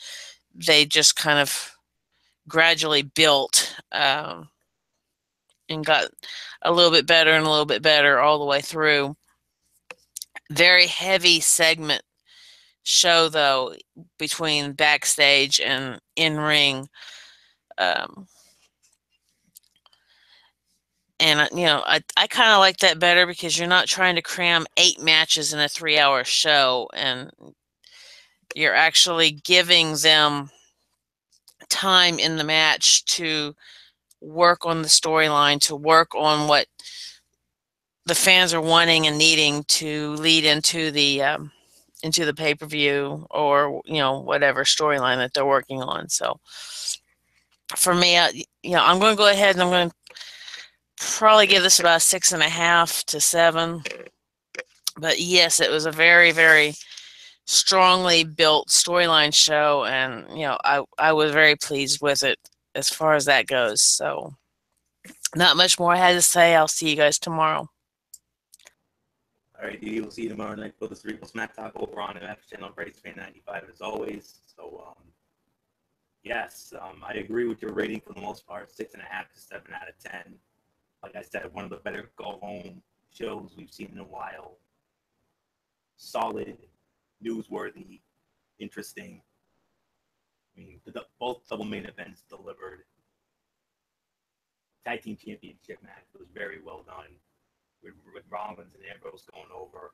they just kind of gradually built and got a little bit better and a little bit better all the way through. Very heavy segment show, though, between backstage and in ring. And I kind of like that better because you're not trying to cram 8 matches in a 3-hour show, and you're actually giving them time in the match to work on the storyline, to work on what the fans are wanting and needing to lead into the pay-per-view, or whatever storyline that they're working on. So for me, I'm going to go ahead and I'm going to probably give this about 6.5 to 7. But yes, it was a very, very strongly built storyline show, and I was very pleased with it as far as that goes. So not much more I had to say. I'll see you guys tomorrow. All right, we'll see you tomorrow night for the Cerebral Smack Talk over on MF Channel, Brace Fan 95 as always. So yes, I agree with your rating for the most part, 6.5 to 7 out of 10. Like I said, one of the better go-home shows we've seen in a while. Solid, newsworthy, interesting. I mean, both double main events delivered. Tag team championship match was very well done, with Rollins and Ambrose going over.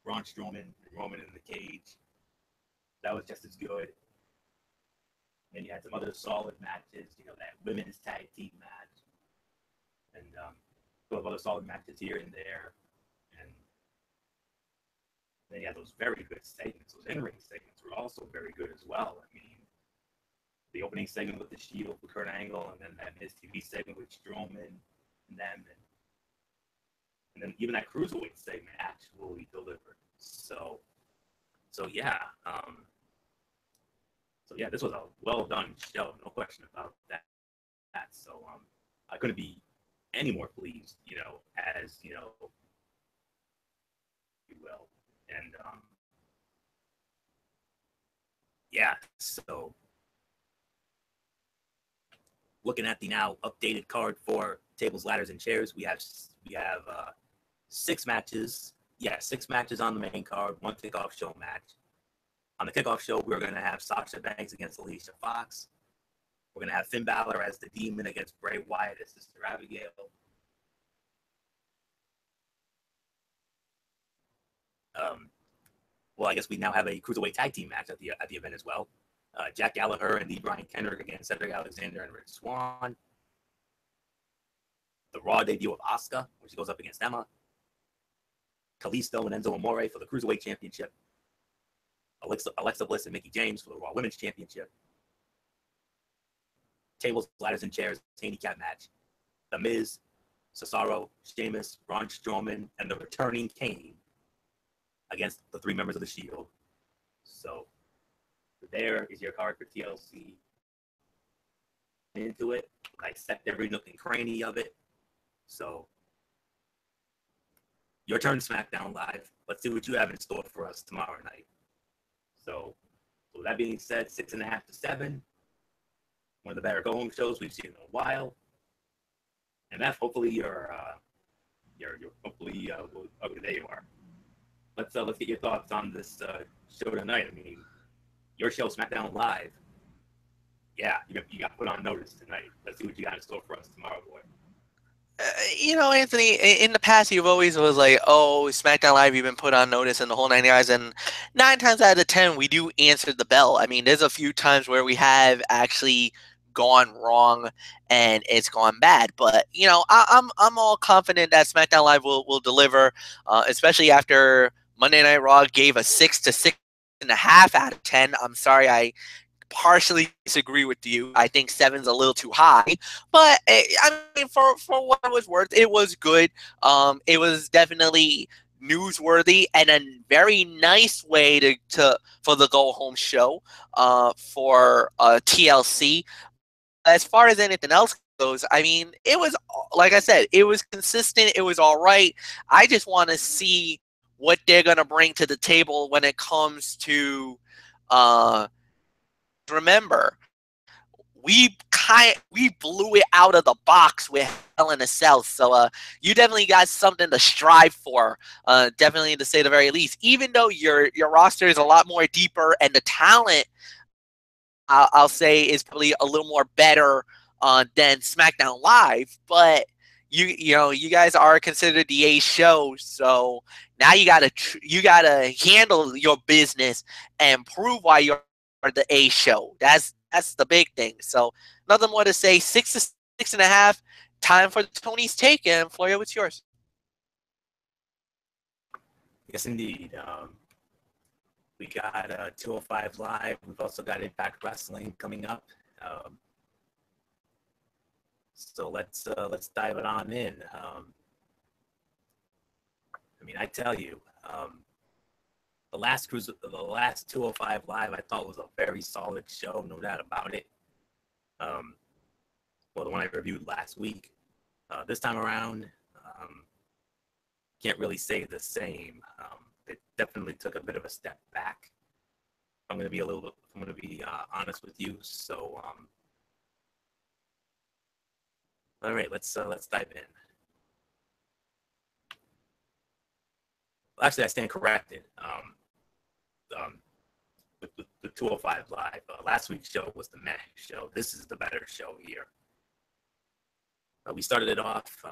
Braun Strowman and Roman in the cage. That was just as good. And you had some other solid matches, that women's tag team match. And a couple of other solid matches here and there. And then you had those very good segments. Those in-ring segments were also very good as well. I mean, the opening segment with the Shield with Kurt Angle, and then that Miz TV segment with Strowman and them. And then even that Cruiserweight segment actually delivered. So yeah. So yeah, this was a well-done show. No question about that. So I couldn't be any more pleased, as you will. And yeah, so looking at the now updated card for tables, ladders, and chairs, we have 6 matches. Yeah, 6 matches on the main card, 1 kickoff show match. On the kickoff show, we're going to have Sasha Banks against Alicia Fox. We're going to have Finn Balor as the Demon against Bray Wyatt as Sister Abigail. Well, I guess we now have a Cruiserweight tag team match at the event as well. Jack Gallagher and Lee Brian Kendrick against Cedric Alexander and Rich Swann. The Raw debut of Asuka, when she goes up against Emma. Kalisto and Enzo Amore for the Cruiserweight Championship. Alexa Bliss and Mickie James for the Raw Women's Championship. Tables, ladders, and chairs handicap match. The Miz, Cesaro, Sheamus, Braun Strowman, and the returning Kane against the 3 members of the Shield. So there is your card for TLC. Into it, dissect every nook and cranny of it. So your turn, SmackDown Live. Let's see what you have in store for us tomorrow night. So with that being said, 6.5 to 7. One of the better go-home shows we've seen in a while. And Matt, hopefully you're hopefully okay, there you are. Let's get your thoughts on this show tonight. I mean, your show, SmackDown Live. Yeah, you got put on notice tonight. Let's see what you got in store for us tomorrow, boy. Anthony, in the past, you've always was like, oh, SmackDown Live, you've been put on notice and the whole 9 yards. And 9 times out of 10, we do answer the bell. I mean, there's a few times where we have actually gone wrong and it's gone bad. But, I'm all confident that SmackDown Live will deliver, especially after Monday Night Raw gave a 6 to 6.5 out of 10. I'm sorry, I partially disagree with you. I think 7's a little too high, but I mean, for what it was worth, it was good. It was definitely newsworthy and a very nice way to for the go home show for TLC. As far as anything else goes, I mean, it was, like I said, it was consistent. It was all right. I just want to see what they're gonna bring to the table when it comes to remember, we blew it out of the box with Hell in a Cell. So you definitely got something to strive for, definitely to say the very least. Even though your roster is a lot more deeper and the talent, I'll say, is probably a little more better than SmackDown Live, but you guys are considered the A show, so now you gotta handle your business and prove why you're the A show. That's the big thing. So nothing more to say. 6 to 6.5. Time for Tony's take, and Florio, what's yours? Yes, indeed. We got 205 Live. We've also got Impact Wrestling coming up. So let's dive it on in. I mean, I tell you, the last 205 Live I thought was a very solid show, no doubt about it. Well, the one I reviewed last week. This time around, can't really say the same. It definitely took a bit of a step back. I'm going to be honest with you. So, all right, let's dive in. Well, actually, I stand corrected. With the 205 Live, last week's show was the meh show. This is the better show here. We started it off.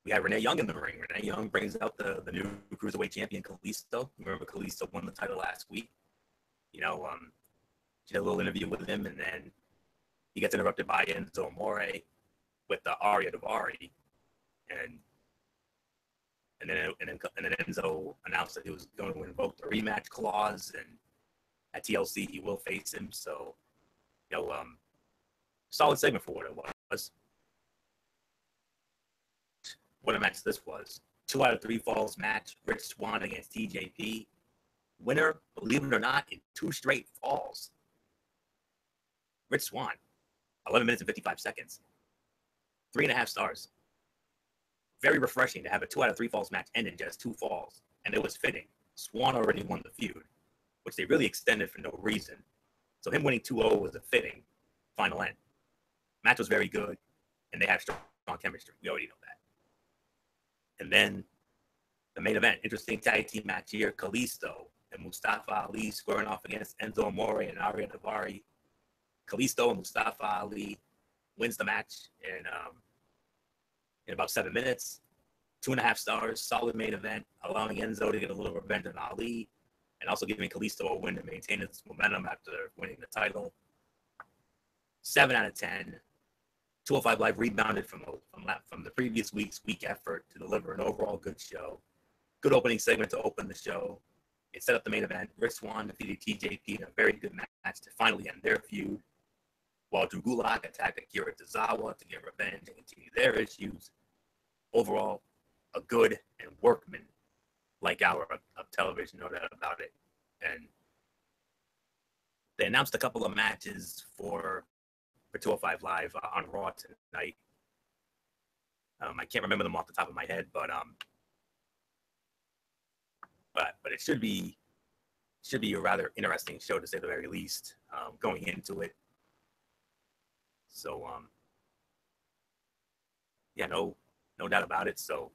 We had Renee Young in the ring. Renee Young brings out the new Cruiserweight champion, Kalisto. Remember, Kalisto won the title last week. She had a little interview with him, and then he gets interrupted by Enzo Amore with the Aria Daivari, and then Enzo announced that he was going to invoke the rematch clause, and at TLC he will face him. So, solid segment for what it was. What a match this was. 2 out of 3 falls match. Rich Swann against TJP. Winner, believe it or not, in 2 straight falls. Rich Swann, 11 minutes and 55 seconds. 3.5 stars. Very refreshing to have a 2 out of 3 falls match end in just 2 falls. And it was fitting. Swann already won the feud, which they really extended for no reason. So him winning 2-0 was a fitting final end. Match was very good, and they have strong chemistry. We already know that. And then the main event, interesting tag team match here. Kalisto and Mustafa Ali squaring off against Enzo Amore and Aria Daivari. Kalisto and Mustafa Ali wins the match in about 7 minutes. 2.5 stars, solid main event, allowing Enzo to get a little revenge on Ali, and also giving Kalisto a win to maintain its momentum after winning the title. 7 out of 10. 205 Live rebounded from the previous week's weak effort to deliver an overall good show. Good opening segment to open the show. It set up the main event. Rich Swann defeated TJP in a very good match to finally end their feud, while Drew Gulak attacked Akira Tozawa to get revenge and continue their issues. Overall, a good and like hour of television, no doubt about it. And they announced a couple of matches for 205 Live on Raw tonight. I can't remember them off the top of my head, but it should be a rather interesting show, to say the very least, going into it. So yeah, no doubt about it. So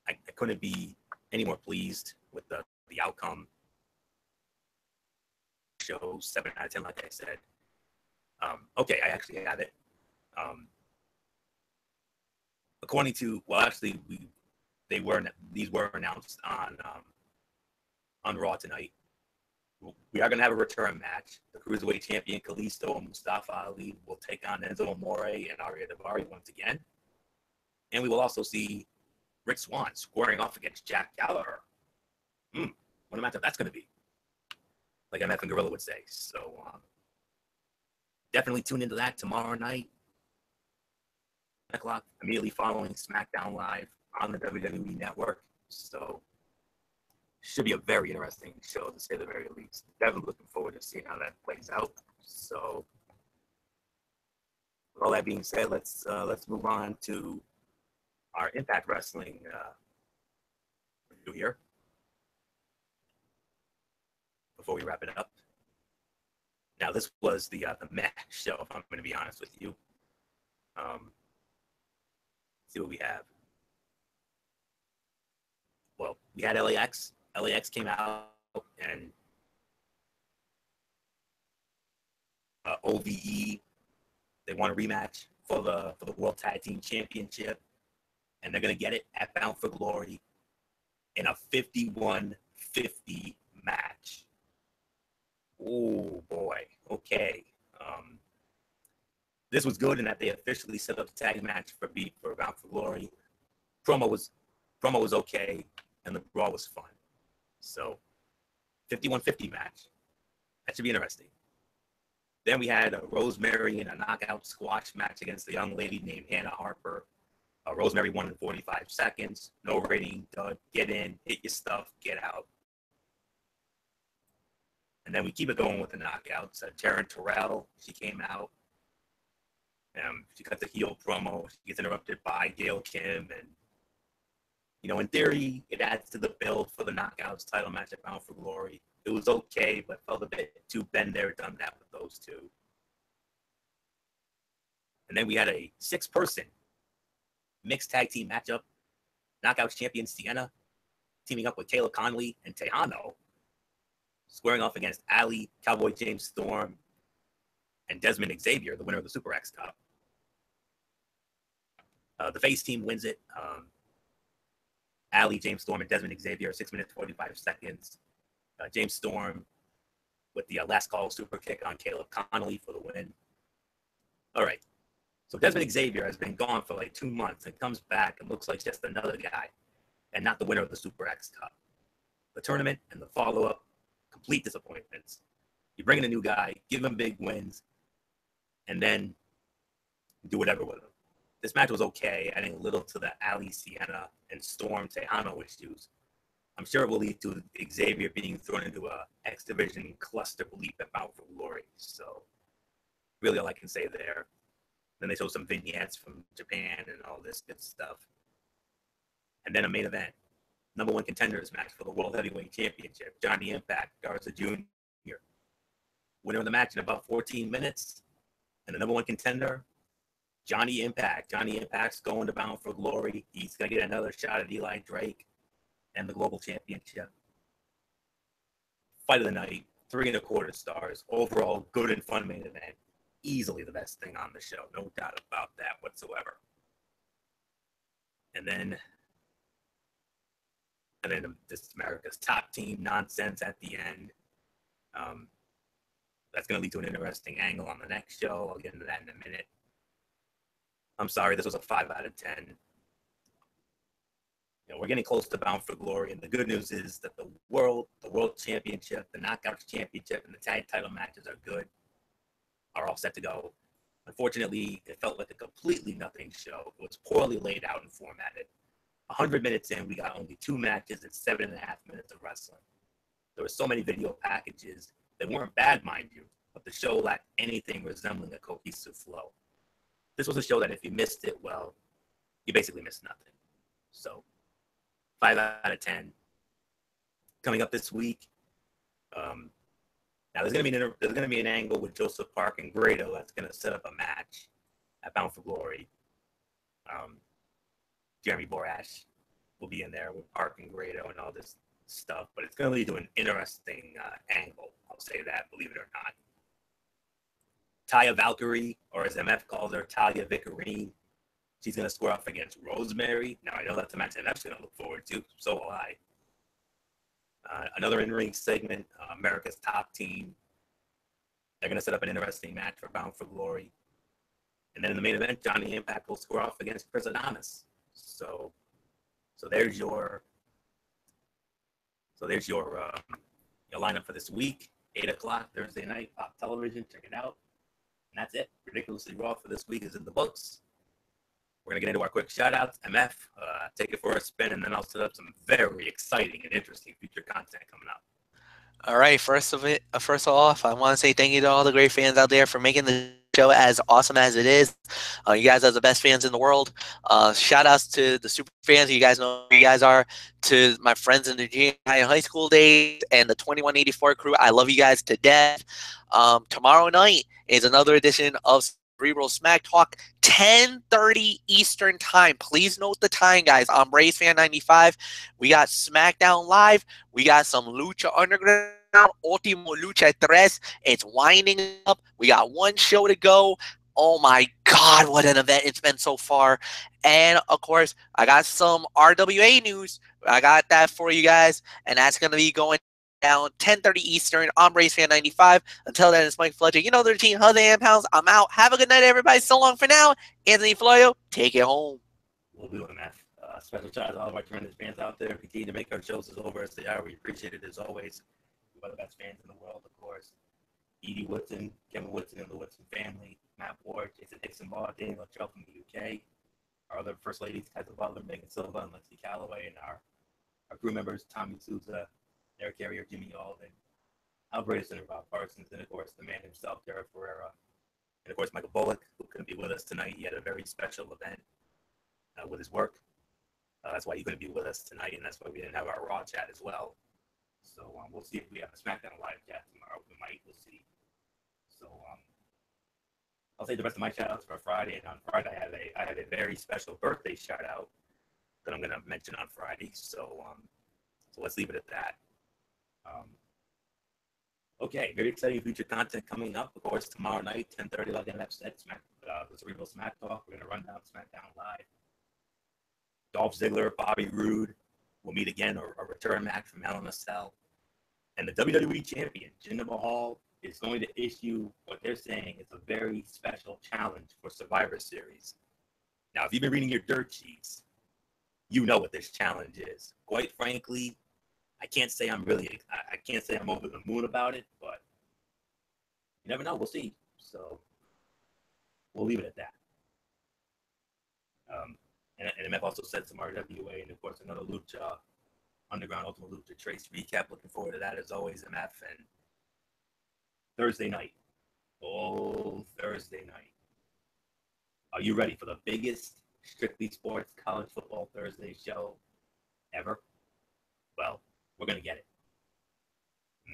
I couldn't be any more pleased with the outcome. Show 7 out of 10, like I said. Okay, I actually have it. According to, well, actually, these were announced on Raw tonight. We are going to have a return match. The Cruiserweight Champion Kalisto and Mustafa Ali will take on Enzo Amore and Ariya Daivari once again. And we will also see Rick Swann squaring off against Jack Gallagher. What a matchup that's going to be. Like MF and Gorilla would say. So definitely tune into that tomorrow night. 10 o'clock, immediately following SmackDown Live on the WWE Network. So should be a very interesting show, to say the very least. Definitely looking forward to seeing how that plays out. So with all that being said, let's move on to our Impact Wrestling review here before we wrap it up. Now, this was the meh show, if I'm going to be honest with you. See what we have. Well, we had LAX. LAX came out and OVE. They want a rematch for the World Tag Team Championship, and they're gonna get it at Bound for Glory in a 51-50 match. Oh boy. Okay. This was good in that they officially set up the tag match for Bound for Glory. Promo was okay, and the brawl was fun. So 51-50 match. That should be interesting. Then we had Rosemary in a knockout squash match against a young lady named Hannah Harper. Rosemary won in 45 seconds. No rating. Get in, hit your stuff, get out. And then we keep it going with the knockouts. Taryn Terrell, she came out. She cut the heel promo. She gets interrupted by Gail Kim. And, in theory, it adds to the build for the knockouts title match at Bound for Glory. It was okay, but felt a bit too been there, done that with those two. And then we had a 6-person mixed tag team matchup. Knockouts champion Sienna teaming up with Kayla Conley and Tejano, squaring off against Ali, Cowboy James Storm, and Desmond Xavier, the winner of the Super X Cup. The face team wins it. Ali, James Storm, and Desmond Xavier, 6 minutes, 45 seconds. James Storm with the last call super kick on Caleb Connolly for the win. All right. So Desmond Xavier has been gone for like 2 months and comes back and looks like just another guy and not the winner of the Super X Cup. The tournament and the follow-up, complete disappointments. You bring in a new guy, give him big wins, and then do whatever with him. This match was okay, adding a little to the Ali, Sienna, and Storm Tejano issues. I'm sure it will lead to Xavier being thrown into a X Division cluster leap at Bound for Glory. So, really all I can say there. Then they show some vignettes from Japan and all this good stuff. And then a main event. Number 1 contenders match for the World Heavyweight Championship. Johnny Impact, Garza Jr. Winner of the match in about 14 minutes. And the number 1 contender, Johnny Impact. Johnny Impact's going to Bound for Glory. He's going to get another shot at Eli Drake and the Global Championship. Fight of the night, 3 1/4 stars. Overall, good and fun main event. Easily the best thing on the show. No doubt about that whatsoever. And then this America's Top Team nonsense at the end. That's going to lead to an interesting angle on the next show. I'll get into that in a minute. I'm sorry, this was a 5 out of 10. We're getting close to Bound for Glory, and the good news is that the World Championship, the Knockouts Championship, and the tag title matches are all set to go. Unfortunately, it felt like a completely nothing show. It was poorly laid out and formatted. 100 minutes in, we got only 2 matches and 7.5 minutes of wrestling. There were so many video packages that weren't bad, mind you, but the show lacked anything resembling a cohesive flow. This was a show that if you missed it, well, you basically missed nothing. So, 5 out of 10. Coming up this week, now there's gonna be an angle with Joseph Park and Grado that's gonna set up a match at Bound for Glory. Jeremy Borash will be in there with Park and Grado and all this stuff, but it's gonna lead to an interesting angle. I'll say that, believe it or not. Taya Valkyrie, or as MF calls her, Talia Vicarine, she's gonna square off against Rosemary. Now I know that's a match MF's gonna look forward to. So will I. Another in-ring segment, America's Top Team. They're going to set up an interesting match for Bound for Glory. And then in the main event, Johnny Impact will square off against Chris Adamas. So there's your lineup for this week. 8 o'clock Thursday night, Pop Television. Check it out. And that's it. Ridiculously Raw for this week is in the books. We're going to get into our quick shout-outs. MF, take it for a spin, and then I'll set up some very exciting and interesting future content coming up. All right. First off, I want to say thank you to all the great fans out there for making the show as awesome as it is. You guys are the best fans in the world. Shout-outs to the super fans. You guys know who you guys are. To my friends in the junior high and high school days and the 2184 crew. I love you guys to death. Tomorrow night is another edition of Cerebral Smack Talk, 10:30 Eastern Time. Please note the time, guys. I'm Rays Fan 95. We got SmackDown Live. We got some Lucha Underground, Ultimo Lucha Tres. It's winding up. We got one show to go. Oh my God, what an event it's been so far. And of course, I got some RWA news. I got that for you guys, and that's going to be going down 10:30 Eastern. I'm Race Fan 95. Until then, it's Mike Fletcher. You know the routine. How's the pounds? I'm out. Have a good night, everybody. So long for now. Anthony Florio, take it home. We'll do it, man. Special shout out to all of our tremendous fans out there. Continue to make our shows as over as they are. We appreciate it as always. We're the best fans in the world, of course. Edie Woodson, Kevin Woodson and the Woodson family, Matt Ward, Jason Dixon Ball, Daniel Luttrell from the UK. Our other First Ladies, Kaiser Butler, Megan Silva, and Lexi Calloway, and our crew members, Tommy Souza, Derek Carrier, Jimmy Alden, Alvarez and Rob Parsons, and of course the man himself, Derek Ferreira, and of course Michael Bullock, who couldn't be with us tonight. He had a very special event with his work. That's why he couldn't be with us tonight, and that's why we didn't have our Raw chat as well. So we'll see if we have a SmackDown live chat tomorrow. We might. We'll see. So I'll say the rest of my shout outs for Friday, and on Friday I have a very special birthday shout out that I'm going to mention on Friday. So let's leave it at that. Okay, very exciting future content coming up. Of course, tomorrow night, 10:30, like MF said, the Cerebral Smack Talk. We're going to run down SmackDown Live. Dolph Ziggler, Bobby Roode will meet again, a return match from Hell in a Cell. And the WWE Champion, Jinder Mahal, is going to issue what they're saying is a very special challenge for Survivor Series. Now, if you've been reading your dirt sheets, you know what this challenge is. Quite frankly, I can't say I'm over the moon about it, but you never know. We'll see. So we'll leave it at that. And MF also said some RWA and, of course, another Lucha Underground Ultimate Lucha Trace recap. Looking forward to that as always, MF. And Thursday night. Oh, Thursday night. Are you ready for the biggest Strictly Sports college football Thursday show ever? Well, we're going to get it.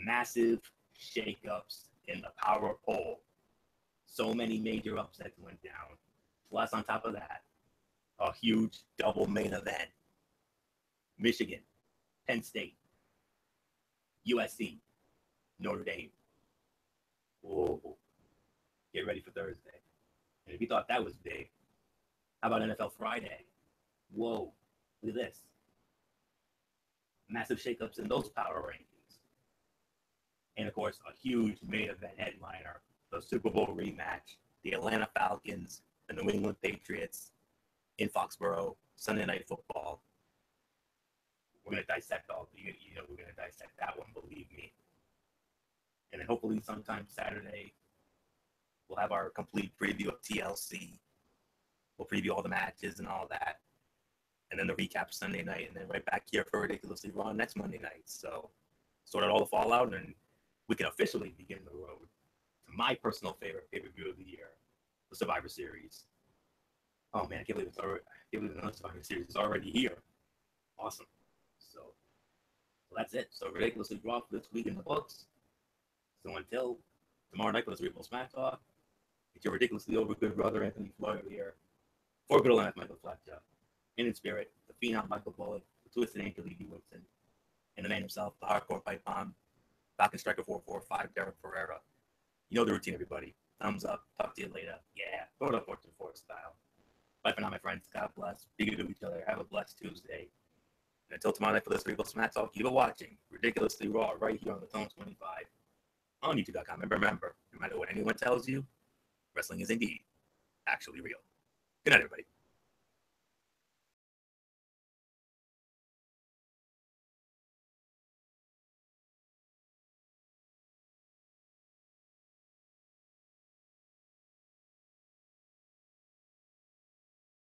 Massive shakeups in the power poll. So many major upsets went down. Plus, on top of that, a huge double main event. Michigan, Penn State, USC, Notre Dame. Whoa. Get ready for Thursday. And if you thought that was big, how about NFL Friday? Whoa, look at this. Massive shakeups in those power rankings. And of course, a huge main event headliner, the Super Bowl rematch, the Atlanta Falcons, the New England Patriots in Foxborough, Sunday Night Football. We're going to dissect all, we're going to dissect that one, believe me. And then hopefully sometime Saturday, we'll have our complete preview of TLC. We'll preview all the matches and all that. and then the recap Sunday night, and then right back here for Ridiculously Raw next Monday night. So sorted all the fallout, and we can officially begin the road to my personal favorite pay-per-view of the year, the Survivor Series. Oh man, I can't believe the Survivor Series is already here. Awesome. So that's it. So Ridiculously Raw for this week in the books. So until tomorrow night for this Regal Smack Talk, it's your ridiculously over good brother Anthony Floyd here. For good old Michael Fletcher. In spirit, the phenom Michael Bullock, the twisted angel Evie Winston, and the man himself, the hardcore pipe bomb, Falcon Striker 445, Derek Ferreira. You know the routine, everybody. Thumbs up. Talk to you later. Yeah. Throw it up 424 style. Bye for now, my friends. God bless. Be good to each other. Have a blessed Tuesday. And until tomorrow night for this Regal Smack Talk, keep it watching. Ridiculously Raw right here on the Tone 25 on YouTube.com. And remember, no matter what anyone tells you, wrestling is indeed actually real. Good night, everybody.